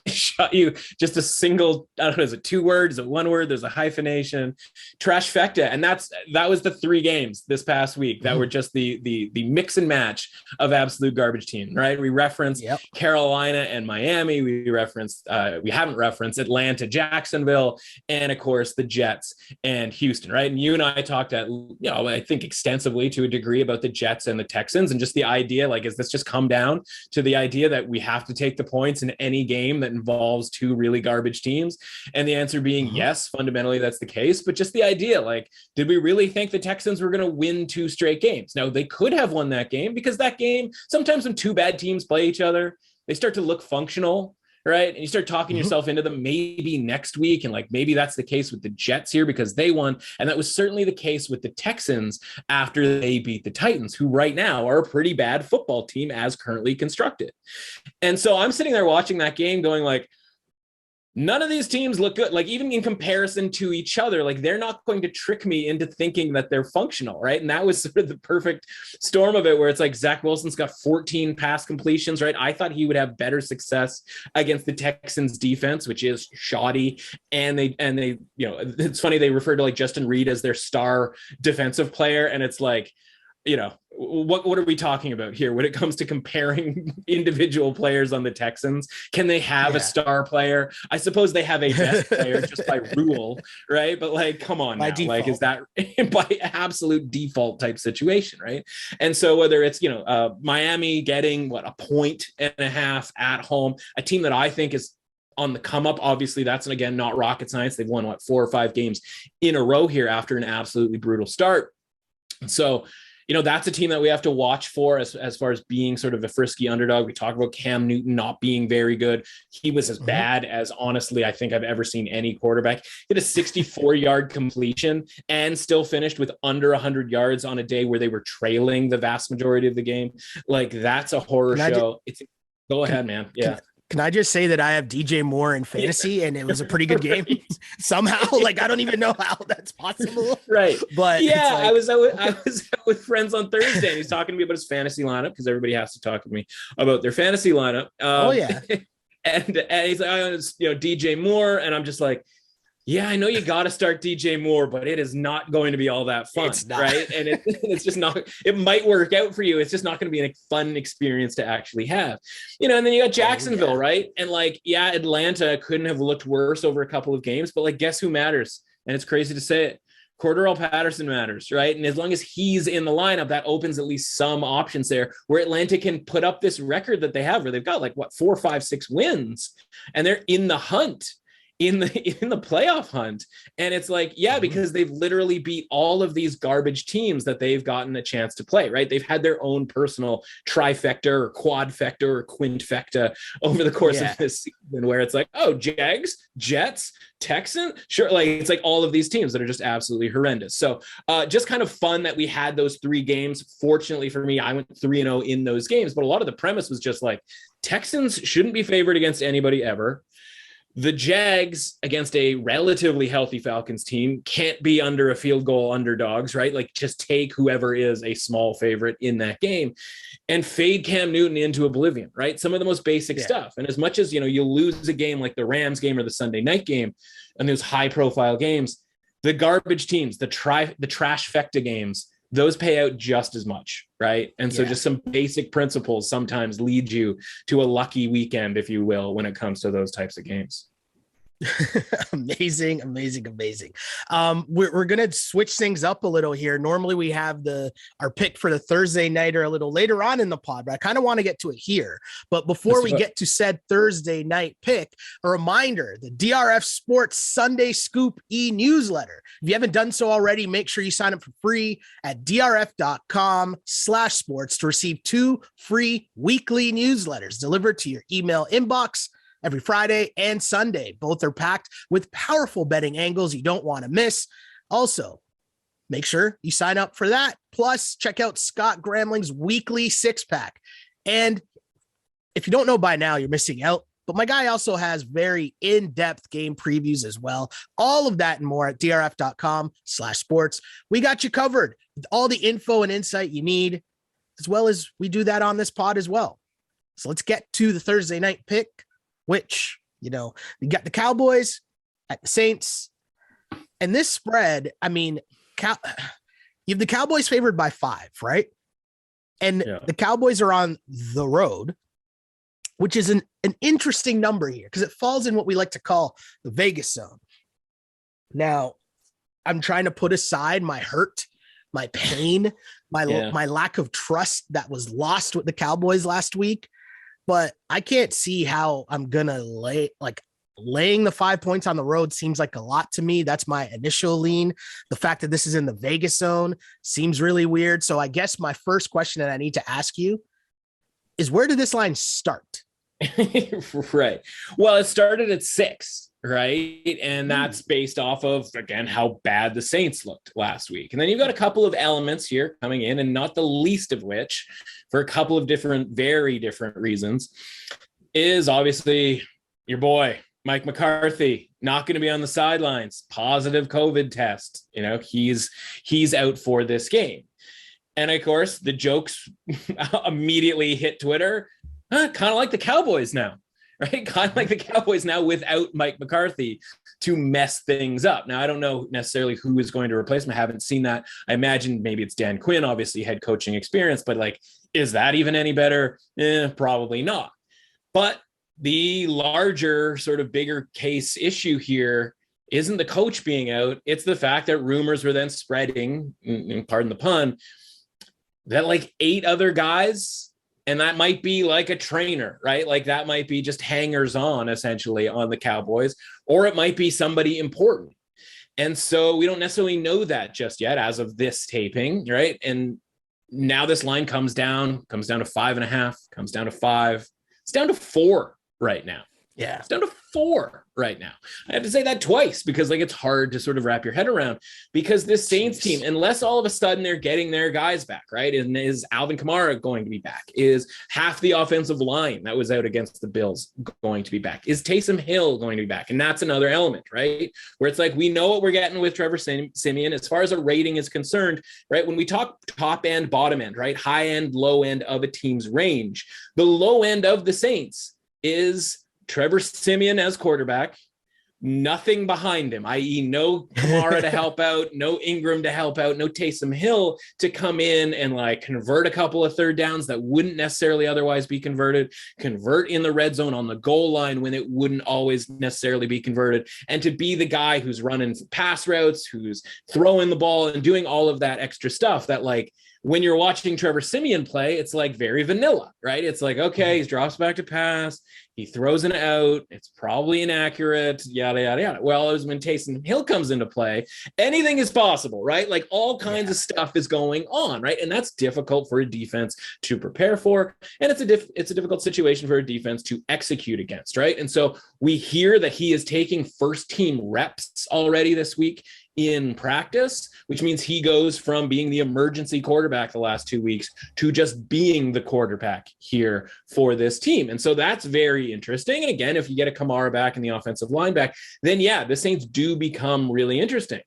shot you just a single, I don't know, is it 2 words? Is it 1 word? There's a hyphenation. Trash fecta. And that was the 3 games this past week that were just the mix and match of absolute garbage team, right? We referenced Carolina and Miami. We haven't referenced Atlanta, Jacksonville, and of course the Jets and Houston, right? And you and I talked I think extensively to a degree about the Jets and the Texans, and just the idea, like, is this just come down to the idea that we have to take the points in any game that involves 2 really garbage teams? And the answer being yes, fundamentally that's the case. But just the idea, like, did we really think the Texans were going to win 2 straight games? Now, they could have won that game, because that game, sometimes when 2 bad teams play each other, they start to look functional, right? And you start talking yourself into them maybe next week. And like, maybe that's the case with the Jets here because they won. And that was certainly the case with the Texans after they beat the Titans, who right now are a pretty bad football team as currently constructed. And so I'm sitting there watching that game going like, none of these teams look good. Like, even in comparison to each other, like, they're not going to trick me into thinking that they're functional, right? And that was sort of the perfect storm of it, where it's like Zach Wilson's got 14 pass completions, right? I thought he would have better success against the Texans defense, which is shoddy. And they, it's funny, they refer to like Justin Reed as their star defensive player. And it's like, what are we talking about here when it comes to comparing individual players on the Texans? Can they have a star player? I suppose they have a best player just by rule, right? But like, come on, now. Like, is that by absolute default type situation, right? And so whether it's Miami getting a 1.5 at home, a team that I think is on the come up, obviously that's, again, not rocket science. They've won 4 or 5 games in a row here after an absolutely brutal start. So that's a team that we have to watch for as far as being sort of a frisky underdog. We talk about Cam Newton not being very good. He was as bad as, honestly, I think I've ever seen any quarterback. He had a 64-yard completion and still finished with under 100 yards on a day where they were trailing the vast majority of the game. Like, that's a horror show. Go ahead, man. Yeah. Can I just say that I have DJ Moore in fantasy and it was a pretty good game somehow? Like, I don't even know how that's possible. Right. But yeah, I was out with friends on Thursday and he's talking to me about his fantasy lineup, because everybody has to talk to me about their fantasy lineup. And he's like, DJ Moore. And I'm just like, yeah, I know you got to start DJ Moore, but it is not going to be all that fun, right? And it's just not, it might work out for you. It's just not going to be a fun experience to actually have, and then you got Jacksonville, right? And like, Atlanta couldn't have looked worse over a couple of games, but like, guess who matters? And it's crazy to say it. Cordarrelle Patterson matters, right? And as long as he's in the lineup, that opens at least some options there where Atlanta can put up this record that they have, where they've got 4, 5, 6 wins and they're in the hunt. In the playoff hunt. And it's like, because they've literally beat all of these garbage teams that they've gotten a chance to play, right? They've had their own personal trifecta or quadfecta or quintfecta over the course of this season, where it's like, oh, Jags, Jets, Texans, sure. Like, it's like all of these teams that are just absolutely horrendous. So just kind of fun that we had those 3 games. Fortunately for me, I went 3-0 in those games, but a lot of the premise was just like, Texans shouldn't be favored against anybody ever. The Jags against a relatively healthy Falcons team can't be under a field goal underdogs, right? Like, just take whoever is a small favorite in that game and fade Cam Newton into oblivion, right? Some of the most basic stuff. And as much as, you lose a game like the Rams game or the Sunday night game and those high profile games, the garbage teams, the trashfecta games, those pay out just as much, right? And so just some basic principles sometimes lead you to a lucky weekend, if you will, when it comes to those types of games. Amazing. We're gonna switch things up a little here. Normally we have our pick for the Thursday nighter a little later on in the pod, but I kind of want to get to it here. But before we get to said Thursday night pick, a reminder: the DRF Sports Sunday Scoop e-newsletter. If you haven't done so already, make sure you sign up for free at drf.com/sports to receive 2 free weekly newsletters delivered to your email inbox every Friday and Sunday. Both are packed with powerful betting angles you don't want to miss. Also, make sure you sign up for that. Plus, check out Scott Gramling's weekly six-pack. And if you don't know by now, you're missing out. But my guy also has very in-depth game previews as well. All of that and more at drf.com/sports. We got you covered with all the info and insight you need, as well as we do that on this pod as well. So let's get to the Thursday night pick, which, you got the Cowboys at the Saints. And this spread, I mean, you have the Cowboys favored by 5, right? And the Cowboys are on the road, which is an interesting number here because it falls in what we like to call the Vegas zone. Now, I'm trying to put aside my hurt, my pain, my lack of trust that was lost with the Cowboys last week, but I can't see how I'm gonna laying the 5 points on the road seems like a lot to me. That's my initial lean. The fact that this is in the Vegas zone seems really weird. So I guess my first question that I need to ask you is, where did this line start? Right. Well, it started at 6, right? And that's based off of, again, how bad the Saints looked last week. And then you've got a couple of elements here coming in, and not the least of which, for a couple of very different reasons, is obviously your boy, Mike McCarthy, not going to be on the sidelines. Positive COVID test. He's out for this game. And of course, the jokes immediately hit Twitter. Kind of like the Cowboys now, right? Kind of like the Cowboys now without Mike McCarthy to mess things up. Now, I don't know necessarily who is going to replace him. I haven't seen that. I imagine maybe it's Dan Quinn, obviously head coaching experience, but is that even any better? Probably not. But the larger sort of bigger case issue here isn't the coach being out. It's the fact that rumors were then spreading, pardon the pun, that 8 other guys, and that might be a trainer, right? That might be just hangers on essentially on the Cowboys, or it might be somebody important. And so we don't necessarily know that just yet as of this taping, right? And now this line comes down to 5.5, comes down to 5. It's down to 4 right now. Yeah. It's down to 4 right now. I have to say that twice because it's hard to sort of wrap your head around, because this Saints team, unless all of a sudden they're getting their guys back, right? And is Alvin Kamara going to be back? Is half the offensive line that was out against the Bills going to be back? Is Taysom Hill going to be back? And that's another element, right? Where it's we know what we're getting with Trevor Siemian as far as a rating is concerned, right? When we talk top end, bottom end, right? High end, low end of a team's range, the low end of the Saints is Trevor Siemian as quarterback, nothing behind him, i.e. no Kamara to help out, no Ingram to help out, no Taysom Hill to come in and convert a couple of third downs that wouldn't necessarily otherwise be converted, convert in the red zone on the goal line when it wouldn't always necessarily be converted, and to be the guy who's running pass routes, who's throwing the ball and doing all of that extra stuff that when you're watching Trevor Siemian play, it's very vanilla, right? It's okay, he drops back to pass, he throws an out, it's probably inaccurate, yada, yada, yada. Well, it was when Taysom Hill comes into play, anything is possible, right? All kinds of stuff is going on, right? And that's difficult for a defense to prepare for. And it's a difficult situation for a defense to execute against, right? And so we hear that he is taking first team reps already this week in practice, which means he goes from being the emergency quarterback the last 2 weeks to just being the quarterback here for this team. And so that's very interesting. And again, if you get a Kamara back and the offensive line back, then the Saints do become really interesting.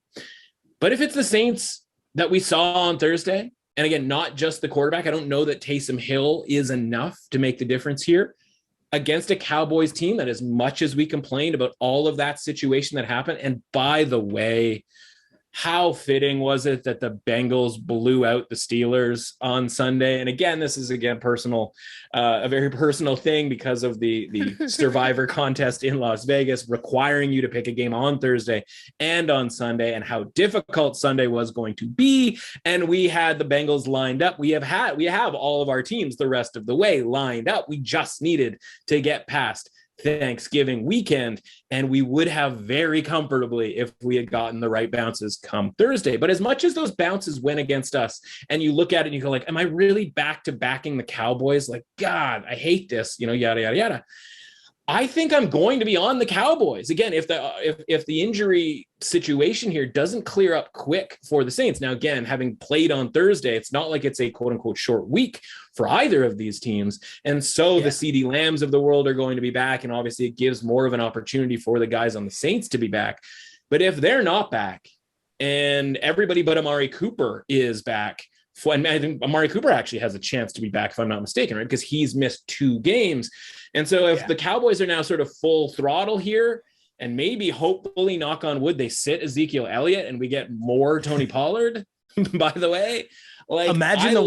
But if it's the Saints that we saw on Thursday, and again, not just the quarterback, I don't know that Taysom Hill is enough to make the difference here against a Cowboys team that, as much as we complained about all of that situation that happened, and by the way, how fitting was it that the Bengals blew out the Steelers on Sunday? And again, this is personal, a very personal thing because of the Survivor contest in Las Vegas, requiring you to pick a game on Thursday and on Sunday, and how difficult Sunday was going to be. And we had the Bengals lined up. We have all of our teams the rest of the way lined up. We just needed to get past Thanksgiving weekend, and we would have very comfortably if we had gotten the right bounces come Thursday. But as much as those bounces went against us, and you look at it and you go am I really back to backing the Cowboys? God, I hate this, yada, yada, yada. I think I'm going to be on the Cowboys again if the injury situation here doesn't clear up quick for the Saints. Now, again, having played on Thursday, it's not like it's a quote unquote short week for either of these teams, and so the CeeDee Lambs of the world are going to be back, and obviously it gives more of an opportunity for the guys on the Saints to be back. But if they're not back, and everybody but Amari Cooper is back. And I think Amari Cooper actually has a chance to be back, if I'm not mistaken, right? Because he's missed 2 games. And so if the Cowboys are now sort of full throttle here, and maybe hopefully, knock on wood, they sit Ezekiel Elliott and we get more Tony Pollard, by the way. Like, imagine the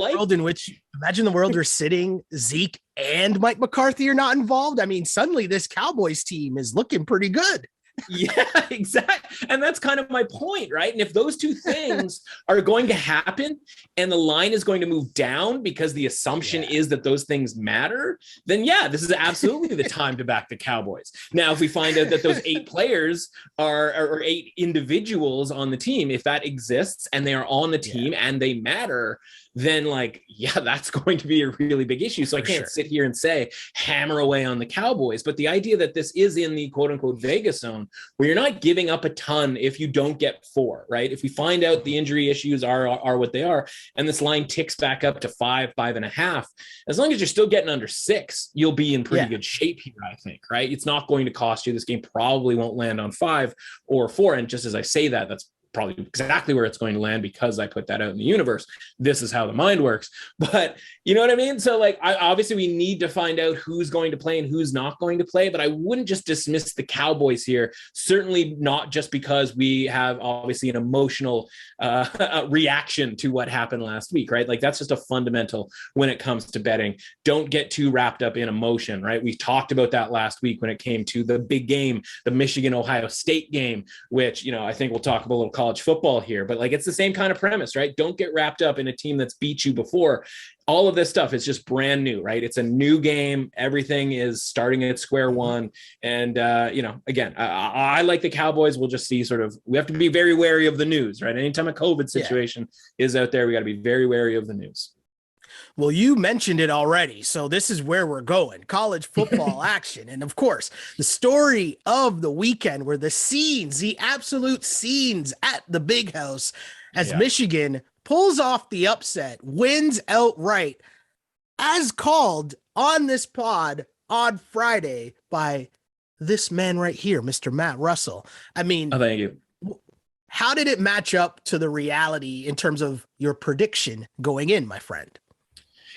world you're sitting Zeke and Mike McCarthy are not involved. I mean, suddenly this Cowboys team is looking pretty good. Yeah, exactly. And that's kind of my point, right? And if those two things are going to happen and the line is going to move down because the assumption is that those things matter, then this is absolutely the time to back the Cowboys. Now, if we find out that those 8 players or 8 individuals on the team, if that exists and they are on the team and they matter, then that's going to be a really big issue. So I can't sit here and say hammer away on the Cowboys, but the idea that this is in the quote unquote Vegas zone where you're not giving up a ton if you don't get 4, right? If we find out the injury issues are what they are, and this line ticks back up to 5.5, as long as you're still getting under 6, you'll be in pretty good shape here, I think, right? It's not going to cost you. This game probably won't land on 5 or 4. And just as I say that, that's probably exactly where it's going to land because I put that out in the universe. This is how the mind works. But you know what I mean? So obviously we need to find out who's going to play and who's not going to play, but I wouldn't just dismiss the Cowboys here. Certainly not just because we have obviously an emotional reaction to what happened last week, right? Like that's just a fundamental when it comes to betting. Don't get too wrapped up in emotion, right? We talked about that last week when it came to the big game, the Michigan-Ohio State game, which, I think we'll talk about a little college football here, but it's the same kind of premise, right? Don't get wrapped up in a team that's beat you before. All of this stuff is just brand new, right? It's a new game. Everything is starting at square one. And, again, I like the Cowboys. We'll just see we have to be very wary of the news, right? Anytime a COVID situation is out there, we got to be very wary of the news. Well, you mentioned it already, so this is where we're going. College football action. And, of course, the story of the weekend were the absolute scenes at the Big House as Michigan pulls off the upset, wins outright, as called on this pod on Friday by this man right here, Mr. Matt Russell. I mean, thank you. How did it match up to the reality in terms of your prediction going in, my friend?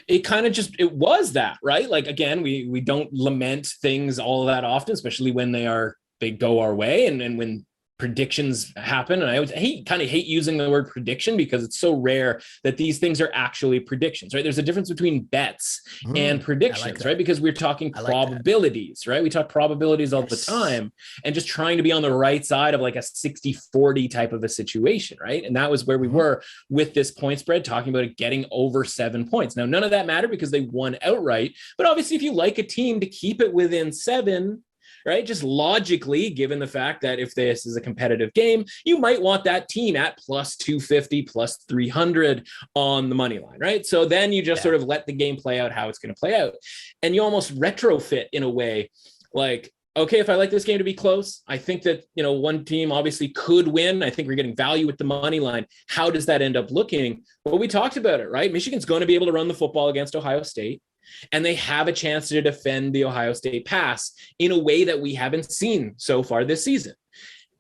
It kind of it was that, right? Like, again, we don't lament things all that often, especially when they go our way and when predictions happen. And I always hate using the word prediction because it's so rare that these things are actually predictions, right? There's a difference between bets and predictions, right? Because we're talking probabilities, right? We talk probabilities all the time and just trying to be on the right side of like a 60-40 type of a situation, right? And that was where we were with this point spread, talking about it getting over 7 points. Now, none of that mattered because they won outright, but obviously if you like a team to keep it within 7, right? Just logically, given the fact that if this is a competitive game, you might want that team at plus 250, plus 300 on the money line, right? So then you just sort of let the game play out how it's going to play out. And you almost retrofit in a way like, okay, if I like this game to be close, I think that, one team obviously could win. I think we're getting value with the money line. How does that end up looking? Well, we talked about it, right? Michigan's going to be able to run the football against Ohio State. And they have a chance to defend the Ohio State pass in a way that we haven't seen so far this season.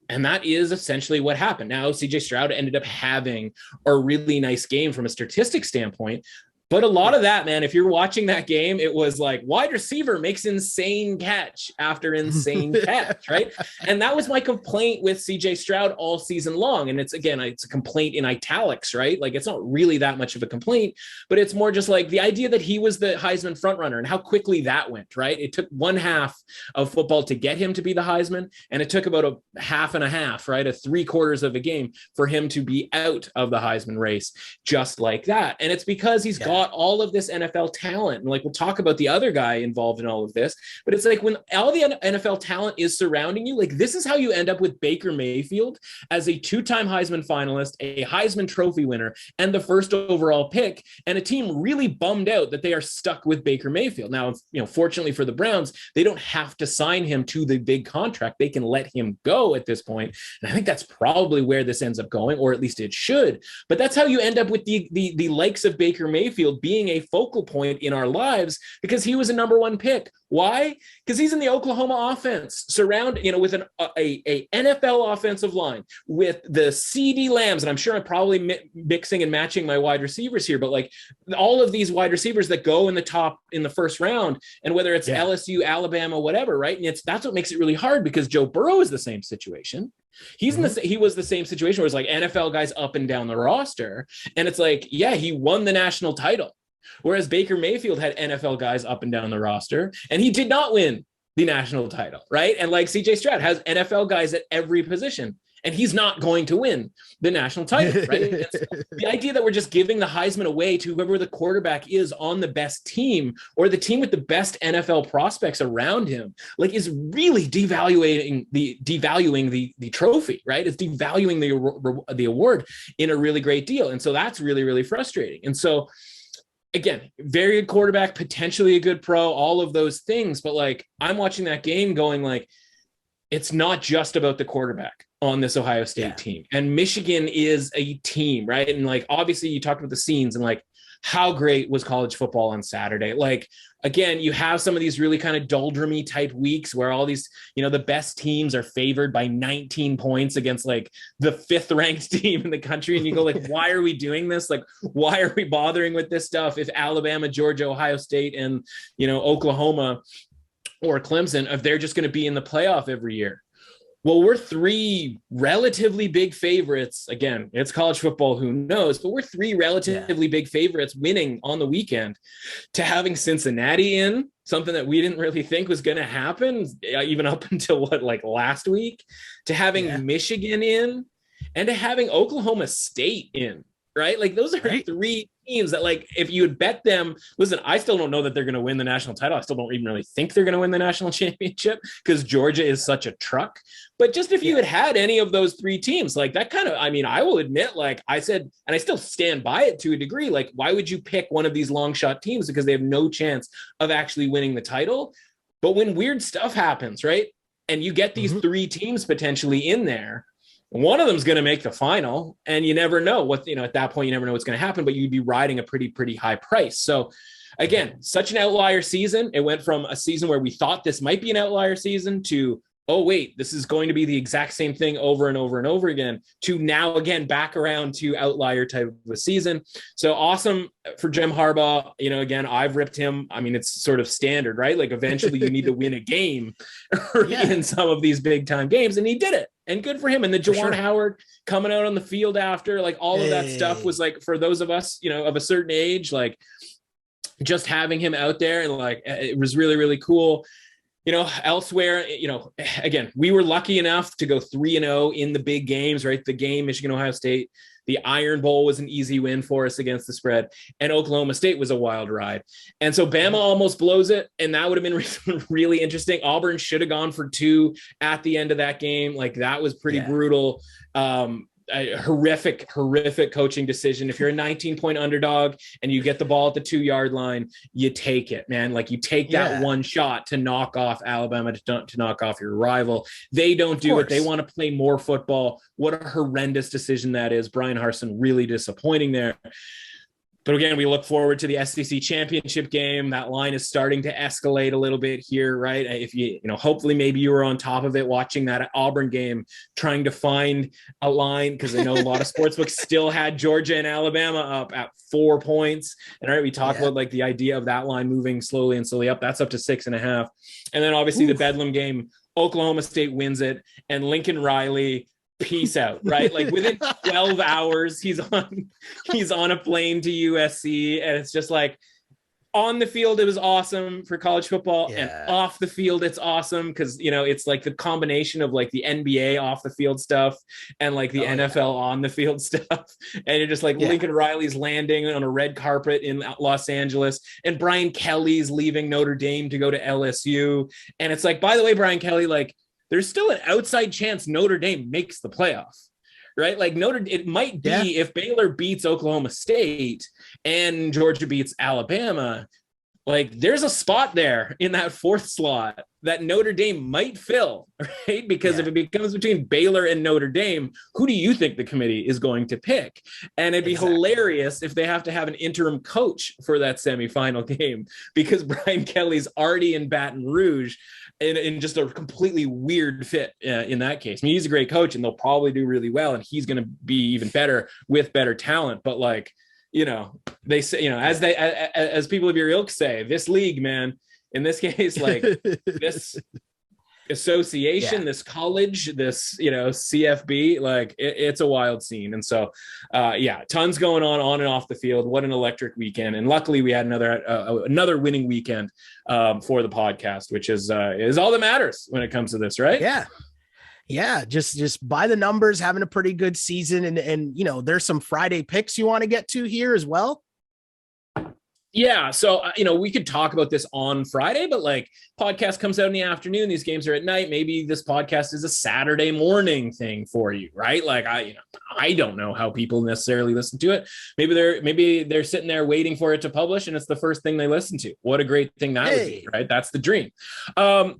And that is essentially what happened. Now, CJ Stroud ended up having a really nice game from a statistics standpoint. But a lot of that, man, if you're watching that game, it was like wide receiver makes insane catch after insane catch, right? And that was my complaint with CJ Stroud all season long. And it's a complaint in italics, right? Like it's not really that much of a complaint, but it's more just like the idea that he was the Heisman frontrunner and how quickly that went, right? It took one half of football to get him to be the Heisman. And it took about a half and a half, right? A 3/4 of a game for him to be out of the Heisman race just like that. And it's because he's got got all of this NFL talent. And like, we'll talk about the other guy involved in all of this, but it's like when all the NFL talent is surrounding you, like this is how you end up with Baker Mayfield as a 2-time Heisman finalist, a Heisman Trophy winner, and the first overall pick, and a team really bummed out that they are stuck with Baker Mayfield. Now, fortunately for the Browns, they don't have to sign him to the big contract. They can let him go at this point. And I think that's probably where this ends up going, or at least it should. But that's how you end up with the likes of Baker Mayfield being a focal point in our lives, because he was a number 1 pick. Why? Because he's in the Oklahoma offense, with a NFL offensive line with the CeeDee Lambs. And I'm sure I'm probably mixing and matching my wide receivers here, but like all of these wide receivers that go in the first round, and whether it's LSU, Alabama, whatever, right? And that's what makes it really hard, because Joe Burrow is the same situation. He was the same situation where it's like NFL guys up and down the roster. And it's like, yeah, he won the national title. Whereas Baker Mayfield had NFL guys up and down the roster, and he did not win the national title, right? And like CJ Stroud has NFL guys at every position, and he's not going to win the national title, right? The idea that we're just giving the Heisman away to whoever the quarterback is on the best team, or the team with the best NFL prospects around him, like, is really devaluing the trophy, right? It's devaluing the award in a really great deal. And so that's really, really frustrating. And so, again, very good quarterback, potentially a good pro, all of those things. But like, I'm watching that game going like, it's not just about the quarterback on this Ohio State team. And Michigan is a team, right? And like, obviously you talked about the scenes, and like, how great was college football on Saturday? Like, again, you have some of these really kind of doldrummy type weeks where all these, the best teams are favored by 19 points against like the 5th ranked team in the country. And you go like, why are we doing this? Like, why are we bothering with this stuff? If Alabama, Georgia, Ohio State, and, Oklahoma or Clemson, if they're just going to be in the playoff every year. Well, we're 3 relatively big favorites. Again, it's college football, who knows, but we're 3 relatively big favorites winning on the weekend, to having Cincinnati in, something that we didn't really think was going to happen, even up until last week, to having Michigan in, and to having Oklahoma State in, right? Like, those are 3 teams that, like, if you had bet them, listen, I still don't know that they're going to win the national title. I still don't even really think they're going to win the national championship, because Georgia is such a truck. But just if you had any of those 3 teams, like, that kind of, I will admit, like I said, and I still stand by it to a degree, like, why would you pick one of these long shot teams? Because they have no chance of actually winning the title. But when weird stuff happens, right, and you get these 3 teams potentially in there, one of them is going to make the final, and you never know what, at that point, you never know what's going to happen, but you'd be riding a pretty high price. So again, such an outlier season. It went from a season where we thought this might be an outlier season to, oh wait, this is going to be the exact same thing over and over and over again, to now again, back around to outlier type of a season. So awesome for Jim Harbaugh. Again, I've ripped him. It's sort of standard, right? Like, eventually you need to win a game in some of these big time games. And he did it. And good for him. And the Juwan Howard coming out on the field after, like, all of that stuff was like, for those of us, of a certain age, like, just having him out there, and like, it was really, really cool. Elsewhere, again, we were lucky enough to go 3-0 in the big games, right? The game, Michigan, Ohio State, the Iron Bowl was an easy win for us against the spread, and Oklahoma State was a wild ride. And so Bama almost blows it, and that would have been really interesting. Auburn should have gone for 2 at the end of that game. Like, that was pretty brutal. A horrific coaching decision. If you're a 19-point underdog and you get the ball at the 2-yard line, you take it, man. Like, you take that one shot to knock off Alabama, to knock off your rival. They don't do it. They want to play more football. What a horrendous decision that is. Brian Harsin really disappointing there. But again, we look forward to the SEC championship game. That line is starting to escalate a little bit here, right? If hopefully maybe you were on top of it watching that Auburn game, trying to find a line, because I know a lot of sportsbooks still had Georgia and Alabama up at 4 points. And we talked about like the idea of that line moving slowly up. That's up to 6.5. And then obviously the Bedlam game, Oklahoma State wins it, and Lincoln Riley, peace out, right? Like, within 12 hours, he's on a plane to USC, and it's just like, On the field, it was awesome for college football, and off the field, it's awesome because, it's like the combination of like the NBA off the field stuff and like the NFL on the field stuff. And you're just like Lincoln Riley's landing on a red carpet in Los Angeles, and Brian Kelly's leaving Notre Dame to go to LSU. And it's like, by the way, Brian Kelly, like there's still an outside chance Notre Dame makes the playoff. Right? Like it might be if Baylor beats Oklahoma State and Georgia beats Alabama, like there's a spot there in that fourth slot that Notre Dame might fill, right? Because if it becomes between Baylor and Notre Dame, who do you think the committee is going to pick? And it'd be hilarious if they have to have an interim coach for that semifinal game because Brian Kelly's already in Baton Rouge in just a completely weird fit in that case. I mean, he's a great coach and they'll probably do really well, and he's going to be even better with better talent. But like, they say, as people of your ilk say, this league, man, in this case, like this association, this college, this, CFB, like it's a wild scene. And so, tons going on and off the field. What an electric weekend. And luckily we had another winning weekend for the podcast, which is all that matters when it comes to this, right? Yeah, just by the numbers, having a pretty good season. And there's some Friday picks you want to get to here as well. Yeah. So, we could talk about this on Friday, but like podcast comes out in the afternoon. These games are at night. Maybe this podcast is a Saturday morning thing for you, right? Like I don't know how people necessarily listen to it. Maybe they're sitting there waiting for it to publish and it's the first thing they listen to. What a great thing that would be, right? That's the dream.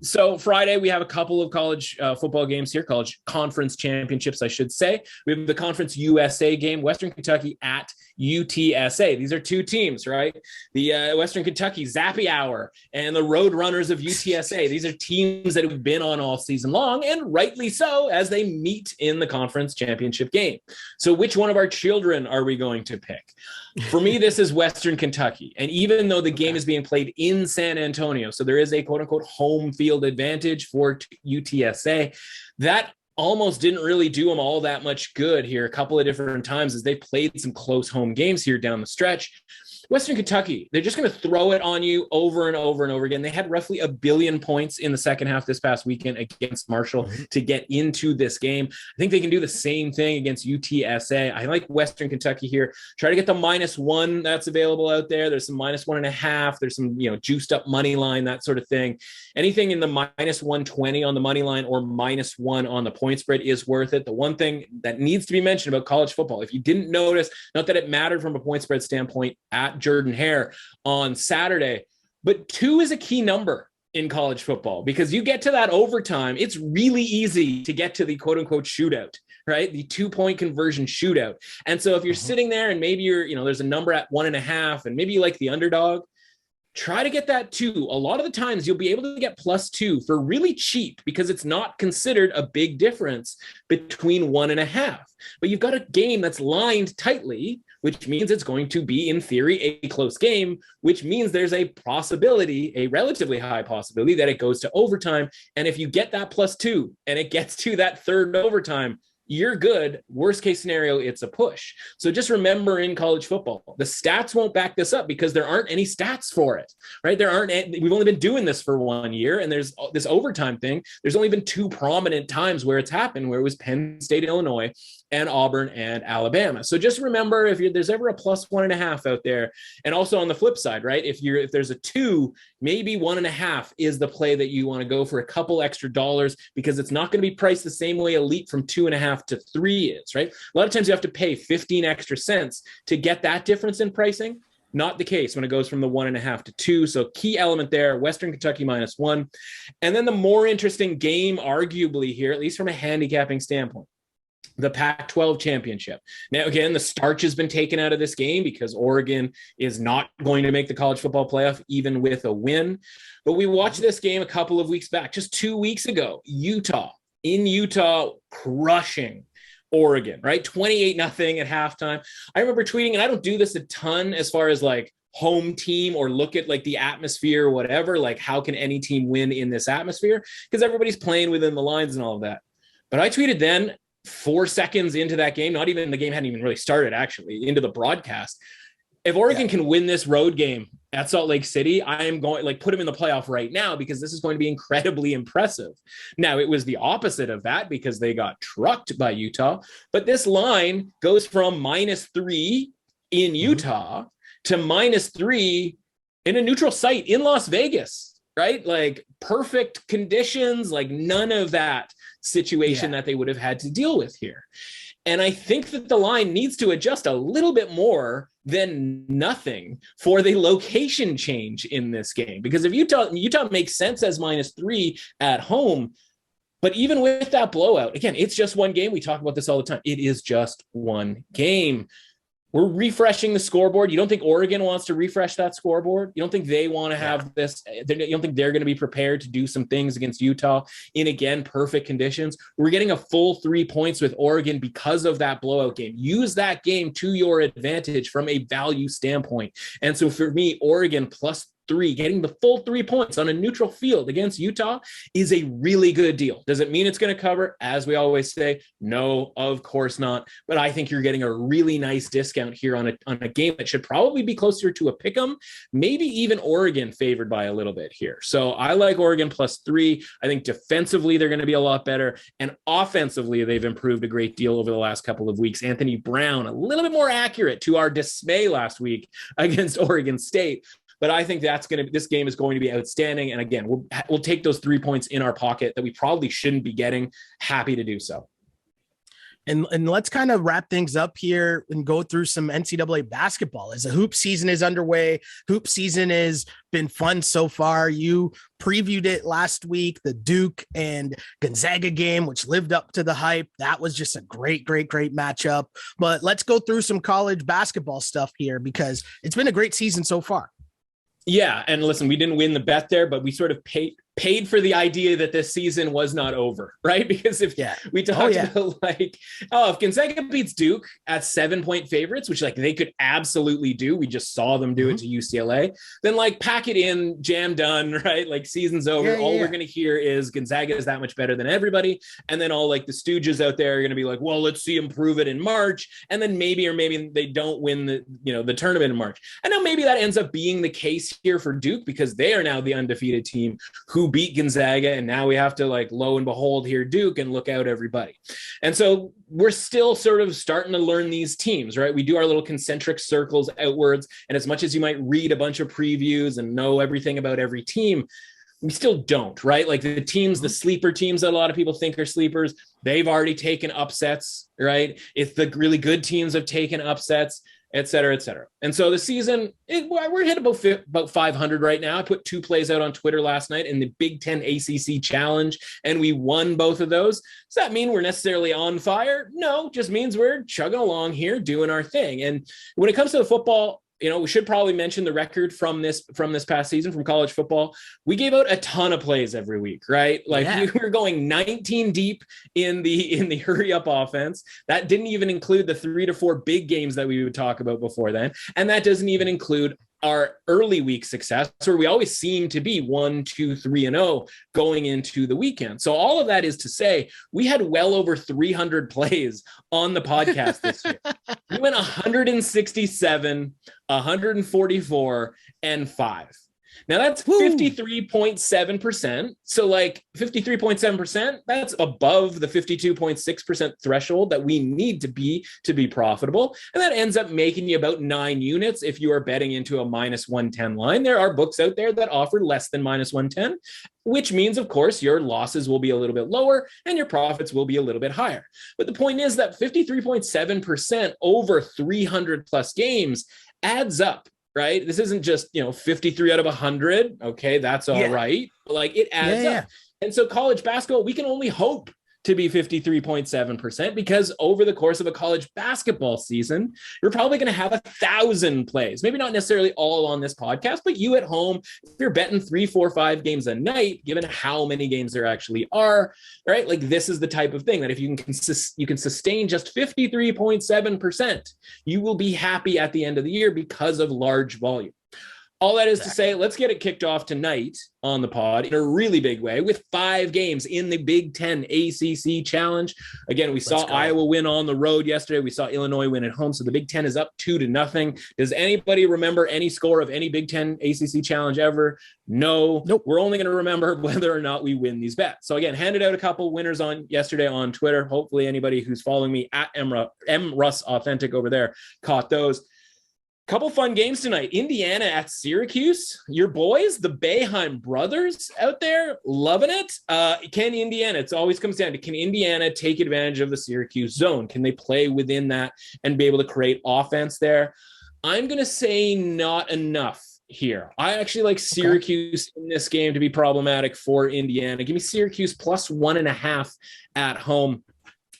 So Friday we have a couple of college football games here, college conference championships, I should say. We have the Conference USA game, Western Kentucky at UTSA. These are two teams, right? The Western Kentucky Zappy Hour and the Road Runners of UTSA. These are teams that have been on all season long, and rightly so, as they meet in the conference championship game. So which one of our children are we going to pick? For me, this is Western Kentucky. And even though the game is being played in San Antonio, so there is a quote unquote home field advantage for UTSA, that almost didn't really do them all that much good here a couple of different times as they played some close home games here down the stretch. Western Kentucky, they're just going to throw it on you over and over and over again. They had roughly 1 billion points in the second half this past weekend against Marshall to get into this game. I think they can do the same thing against UTSA. I like Western Kentucky here. Try to get the -1 that's available out there. There's some -1.5. There's some, juiced up money line, that sort of thing. Anything in the -120 on the money line or -1 on the point spread is worth it. The one thing that needs to be mentioned about college football, if you didn't notice, not that it mattered from a point spread standpoint at Jordan-Hare on Saturday, but 2 is a key number in college football because you get to that overtime. It's really easy to get to the quote unquote shootout, right? The 2-point conversion shootout. And so if you're sitting there and maybe there's a number at 1.5 and maybe you like the underdog, try to get that 2. A lot of the times you'll be able to get +2 for really cheap because it's not considered a big difference between 1.5. But you've got a game that's lined tightly, which means it's going to be, in theory, a close game, which means there's a possibility, a relatively high possibility, that it goes to overtime. And if you get that +2 and it gets to that third overtime, you're good. Worst case scenario, it's a push. So just remember, in college football, the stats won't back this up because there aren't any stats for it, right? We've only been doing this for 1 year, and there's this overtime thing. There's only been 2 prominent times where it's happened, where it was Penn State, Illinois, and Auburn and Alabama. So just remember, if there's ever a +1.5 out there, and also on the flip side, right? If there's a 2, maybe 1.5 is the play that you want to go for a couple extra dollars, because it's not going to be priced the same way a leap from 2.5 to 3 is, right? A lot of times you have to pay 15 extra cents to get that difference in pricing. Not the case when it goes from the 1.5 to 2. So key element there, Western Kentucky -1. And then the more interesting game, arguably here, at least from a handicapping standpoint, the Pac-12 Championship. Now, again, the starch has been taken out of this game because Oregon is not going to make the college football playoff, even with a win. But we watched this game a couple of weeks back, just 2 weeks ago, Utah crushing Oregon, right? 28-0 at halftime. I remember tweeting, and I don't do this a ton as far as like home team or look at like the atmosphere or whatever, like how can any team win in this atmosphere? Because everybody's playing within the lines and all of that. But I tweeted then, 4 seconds into that game, not even, the game hadn't even really started actually, into the broadcast, If Oregon can win this road game at Salt Lake City, I am going put them in the playoff right now, because this is going to be incredibly impressive. Now, it was the opposite of that because they got trucked by Utah, but this line goes from -3 in Utah to -3 in a neutral site in Las Vegas, right? Like perfect conditions, like none of that situation that they would have had to deal with here. And I think that the line needs to adjust a little bit more than nothing for the location change in this game. Because if Utah makes sense as -3 at home, but even with that blowout, again, it's just one game. We talk about this all the time. It is just one game. We're refreshing the scoreboard. You don't think Oregon wants to refresh that scoreboard? You don't think they want to have this? You don't think they're going to be prepared to do some things against Utah in, again, perfect conditions? We're getting a full 3 points with Oregon because of that blowout game. Use that game to your advantage from a value standpoint. And so for me, Oregon +3, getting the full 3 points on a neutral field against Utah is a really good deal. Does it mean it's going to cover? As we always say, no, of course not. But I think you're getting a really nice discount here on a game that should probably be closer to a pick'em, maybe even Oregon favored by a little bit here. So I like Oregon +3. I think defensively they're going to be a lot better, and offensively they've improved a great deal over the last couple of weeks. Anthony Brown, a little bit more accurate to our dismay last week against Oregon State. But I think this game is going to be outstanding. And again, we'll take those 3 points in our pocket that we probably shouldn't be getting. Happy to do so. And let's kind of wrap things up here and go through some NCAA basketball as the hoop season is underway. Hoop season has been fun so far. You previewed it last week, the Duke and Gonzaga game, which lived up to the hype. That was just a great matchup. But let's go through some college basketball stuff here, because it's been a great season so far. Yeah. And listen, we didn't win the bet there, but we sort of paid for the idea that this season was not over, right? Because if we talked about if Gonzaga beats Duke at 7-point favorites, which they could absolutely do, we just saw them do it to UCLA, then pack it in, jam done, right? Season's over. All we're going to hear is Gonzaga is that much better than everybody. And then all the stooges out there are going to be like, well, let's see them prove it in March. And then maybe they don't win the tournament in March. And now maybe that ends up being the case here for Duke, because they are now the undefeated team who beat Gonzaga, and now we have to lo and behold here Duke, and look out everybody. And so we're still sort of starting to learn these teams, right? We do our little concentric circles outwards, and as much as you might read a bunch of previews and know everything about every team, we still don't, right? The teams, the sleeper teams that a lot of people think are sleepers, they've already taken upsets, right? If the really good teams have taken upsets, et cetera, et cetera. And so the season, we're hit about 500 right now. I put 2 plays out on Twitter last night in the Big Ten ACC Challenge, and we won both of those. Does that mean we're necessarily on fire? No, just means we're chugging along here, doing our thing. And when it comes to the football, we should probably mention the record from this past season from college football. We gave out a ton of plays every week, right? We were going 19 deep in the hurry up offense. That didn't even include the 3 to 4 big games that we would talk about before then. And that doesn't even include our early week success, where we always seem to be 1, 2, 3, and 0 going into the weekend. So all of that is to say, we had well over 300 plays on the podcast this year. We went 167, 144, and 5. Now that's 53.7%. So 53.7%, that's above the 52.6% threshold that we need to be profitable. And that ends up making you about 9 units if you are betting into a -110 line. There are books out there that offer less than -110, which means, of course, your losses will be a little bit lower and your profits will be a little bit higher. But the point is that 53.7% over 300 plus games adds up. Right? This isn't just, 53 out of 100. Okay, that's all right. But it adds up. And so college basketball, we can only hope to be 53.7%, because over the course of a college basketball season, you're probably going to have 1,000 plays. Maybe not necessarily all on this podcast, but you at home, if you're betting 3, 4, 5 games a night, given how many games there actually are, right? This is the type of thing that if you can sustain just 53.7%, you will be happy at the end of the year because of large volume. All that is to say, let's get it kicked off tonight on the pod in a really big way with 5 games in the Big Ten ACC Challenge. Again, we saw Iowa win on the road yesterday. We saw Illinois win at home. So the Big Ten is up 2-0. Does anybody remember any score of any Big Ten ACC Challenge ever? No. Nope. We're only going to remember whether or not we win these bets. So again, handed out a couple winners on yesterday on Twitter. Hopefully anybody who's following me at Russ Authentic over there caught those. Couple fun games tonight. Indiana at Syracuse. Your boys, the Boeheim brothers out there, loving it. Can Indiana, it always comes down to, can Indiana take advantage of the Syracuse zone? Can they play within that and be able to create offense there? I'm going to say not enough here. I actually like Syracuse in this game to be problematic for Indiana. Give me Syracuse plus 1.5 at home.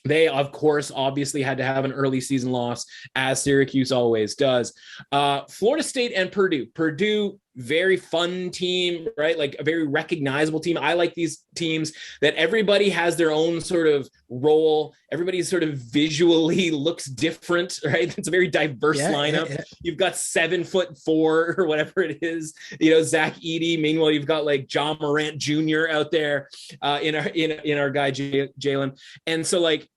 They, of course, obviously had to have an early season loss, as Syracuse always does. Florida State and Purdue. Purdue, very fun team, right? Like a very recognizable team. I like these teams that everybody has their own sort of role. Everybody sort of visually looks different, right? It's a very diverse lineup. Yeah. You've got 7'4" or whatever it is, Zach Edey. Meanwhile, you've got like John Morant Jr. out there in our guy Jalen. And so like,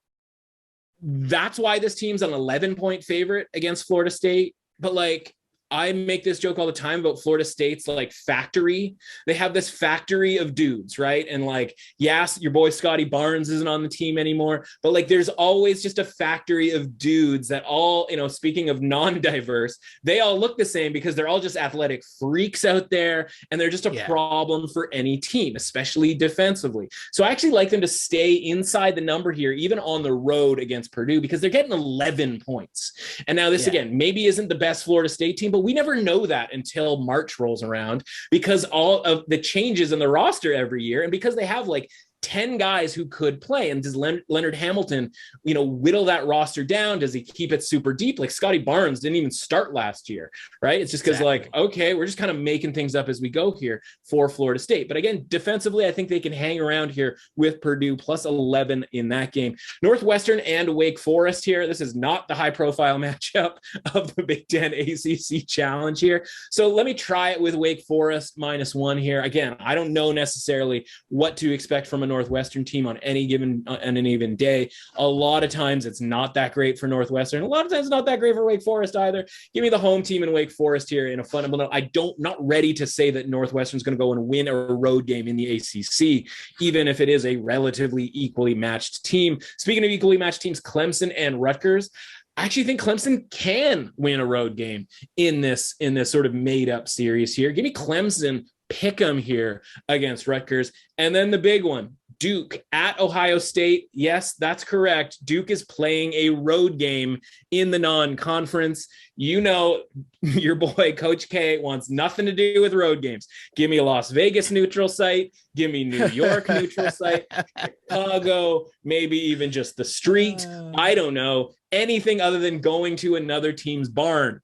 that's why this team's an 11-point favorite against Florida State. But like, I make this joke all the time about Florida State's like factory. They have this factory of dudes, right? And like, yes, your boy Scotty Barnes isn't on the team anymore, but like there's always just a factory of dudes that all, speaking of non-diverse, they all look the same because they're all just athletic freaks out there. And they're just a problem for any team, especially defensively. So I actually like them to stay inside the number here, even on the road against Purdue, because they're getting 11 points. And now this again, maybe isn't the best Florida State team, but we never know that until March rolls around, because all of the changes in the roster every year, and because they have like 10 guys who could play. And does Leonard Hamilton, whittle that roster down? Does he keep it super deep? Like Scotty Barnes didn't even start last year, right? It's just because okay, we're just kind of making things up as we go here for Florida State. But again, defensively, I think they can hang around here with Purdue plus 11 in that game. Northwestern and Wake Forest here. This is not the high profile matchup of the Big Ten ACC Challenge here. So let me try it with Wake Forest -1 here. Again, I don't know necessarily what to expect from a Northwestern team on any given day. A lot of times it's not that great for Northwestern. A lot of times it's not that great for Wake Forest either. Give me the home team in Wake Forest here in a fun. Not ready to say that Northwestern's going to go and win a road game in the ACC, even if it is a relatively equally matched team. Speaking of equally matched teams, Clemson and Rutgers. I actually think Clemson can win a road game in this sort of made up series here. Give me Clemson pick 'em here against Rutgers. And then the big one, Duke at Ohio State. Yes, that's correct. Duke is playing a road game in the non-conference. Your boy, Coach K, wants nothing to do with road games. Give me a Las Vegas neutral site. Give me New York neutral site. Chicago, maybe even just the street. I don't know. Anything other than going to another team's barn.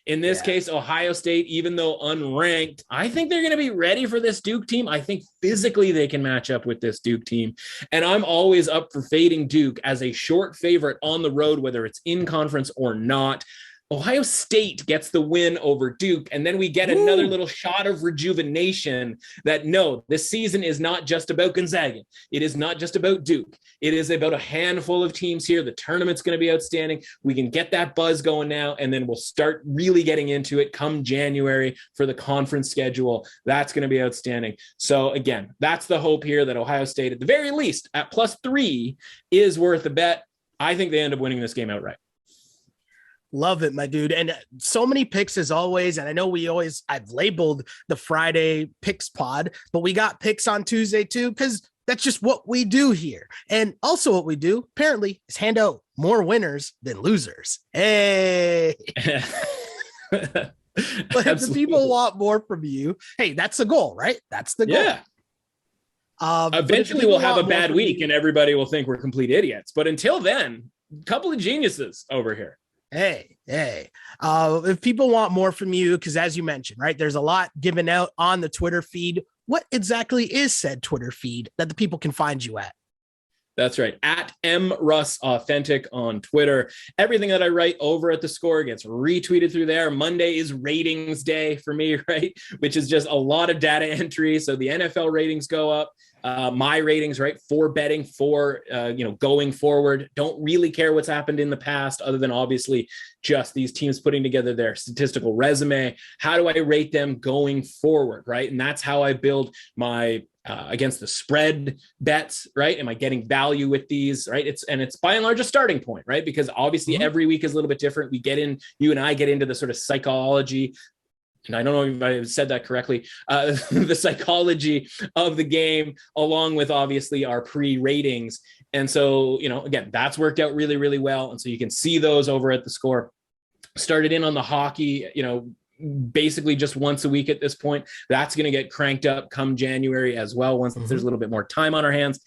In this case, Ohio State, even though unranked, I think they're going to be ready for this Duke team. I think physically they can match up with this Duke team. And I'm always up for fading Duke as a short favorite on the road, whether it's in conference or not. Ohio State gets the win over Duke, and then we get another little shot of rejuvenation that, no, this season is not just about Gonzaga. It is not just about Duke. It is about a handful of teams here. The tournament's going to be outstanding. We can get that buzz going now, and then we'll start really getting into it come January for the conference schedule. That's going to be outstanding. So, again, that's the hope here that Ohio State, at the very least, at +3 is worth a bet. I think they end up winning this game outright. Love it, my dude. And so many picks as always. And I know I've labeled the Friday picks pod, but we got picks on Tuesday too, because that's just what we do here. And also what we do apparently is hand out more winners than losers. Hey. But if the people want more from you, hey, that's the goal, right? That's the goal. Yeah. Eventually we'll have a bad week and everybody will think we're complete idiots. But until then, a couple of geniuses over here. Hey. If people want more from you, because as you mentioned, right, there's a lot given out on the Twitter feed. What exactly is said Twitter feed that the people can find you at? That's right. At MRussAuthentic on Twitter. Everything that I write over at The Score gets retweeted through there. Monday is ratings day for me, right? Which is just a lot of data entry. So the NFL ratings go up. My ratings, right, for betting, for, going forward. Don't really care what's happened in the past, other than obviously just these teams putting together their statistical resume. How do I rate them going forward, right? And that's how I build my against the spread bets, right? Am I getting value with these, right? It's by and large a starting point, right? Because obviously every week is a little bit different. You and I get into the sort of psychology, and I don't know if I said that correctly, the psychology of the game, along with obviously our pre-ratings. And so, again, that's worked out really, really well. And so you can see those over at The Score. Started in on the hockey, basically just once a week at this point. That's going to get cranked up come January as well, once there's a little bit more time on our hands.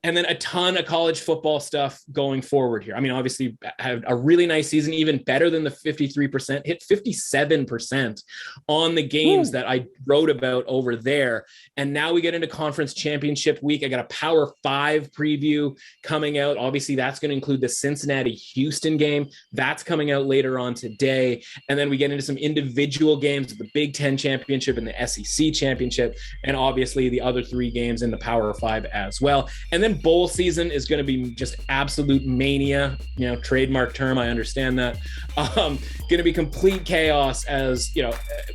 And then a ton of college football stuff going forward here. I mean, obviously had a really nice season, even better than the 53%, hit 57% on the games that I wrote about over there. And now we get into conference championship week. I got a Power 5 preview coming out. Obviously that's going to include the Cincinnati-Houston game. That's coming out later on today. And then we get into some individual games, the Big Ten championship and the SEC championship, and obviously the other 3 games in the Power 5 as well. And then bowl season is going to be just absolute mania, trademark term. I understand that. Going to be complete chaos, as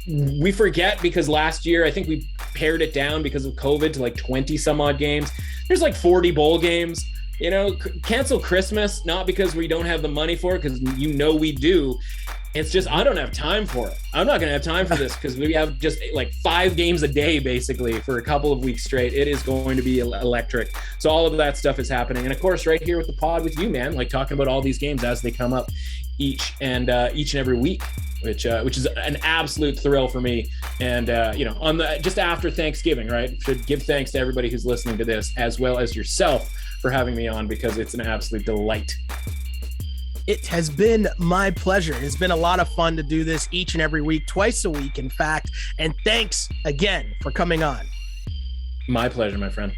we forget, because last year, I think we pared it down because of COVID to like 20 some odd games. There's like 40 bowl games. Cancel Christmas, not because we don't have the money for it, because we do. It's just, I don't have time for it. I'm not going to have time for this because we have just like 5 games a day, basically, for a couple of weeks straight. It is going to be electric. So all of that stuff is happening. And of course, right here with the pod with you, man, like talking about all these games as they come up each and every week, which is an absolute thrill for me. And, on just after Thanksgiving, right? Should give thanks to everybody who's listening to this, as well as yourself for having me on, because it's an absolute delight. It has been my pleasure. It's been a lot of fun to do this each and every week, twice a week, in fact. And thanks again for coming on. My pleasure, my friend.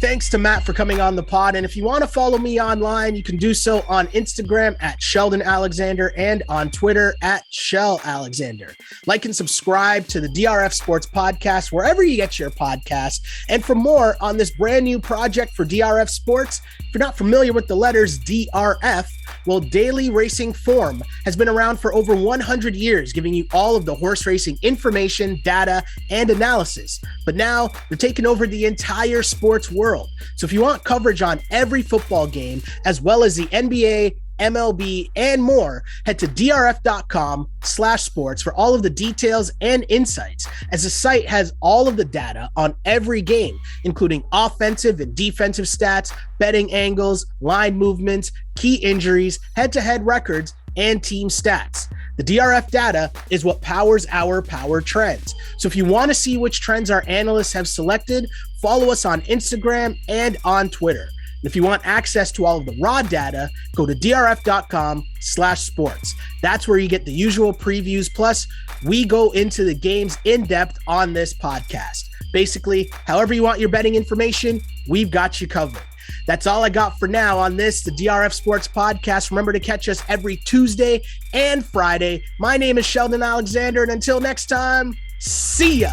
Thanks to Matt for coming on the pod. And if you want to follow me online, you can do so on Instagram at Sheldon Alexander and on Twitter at Shell Alexander. Like and subscribe to the DRF Sports Podcast wherever you get your podcasts. And for more on this brand new project for DRF Sports, if you're not familiar with the letters DRF, well, Daily Racing Form has been around for over 100 years, giving you all of the horse racing information, data, and analysis. But now they're taking over the entire sports world. So if you want coverage on every football game, as well as the NBA, MLB, and more, head to drf.com/sports for all of the details and insights, as the site has all of the data on every game, including offensive and defensive stats, betting angles, line movements, key injuries, head-to-head records, and team stats. The DRF data is what powers our power trends. So if you want to see which trends our analysts have selected, follow us on Instagram and on Twitter. And if you want access to all of the raw data, go to drf.com/sports. That's where you get the usual previews. Plus, we go into the games in depth on this podcast. Basically, however you want your betting information, we've got you covered. That's all I got for now on the DRF Sports Podcast. Remember to catch us every Tuesday and Friday. My name is Sheldon Alexander, and until next time, see ya.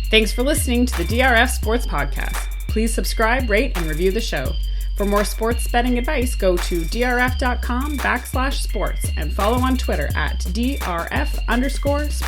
Thanks for listening to the DRF Sports Podcast. Please subscribe, rate, and review the show. For more sports betting advice, go to drf.com/sports and follow on Twitter at DRF_sports.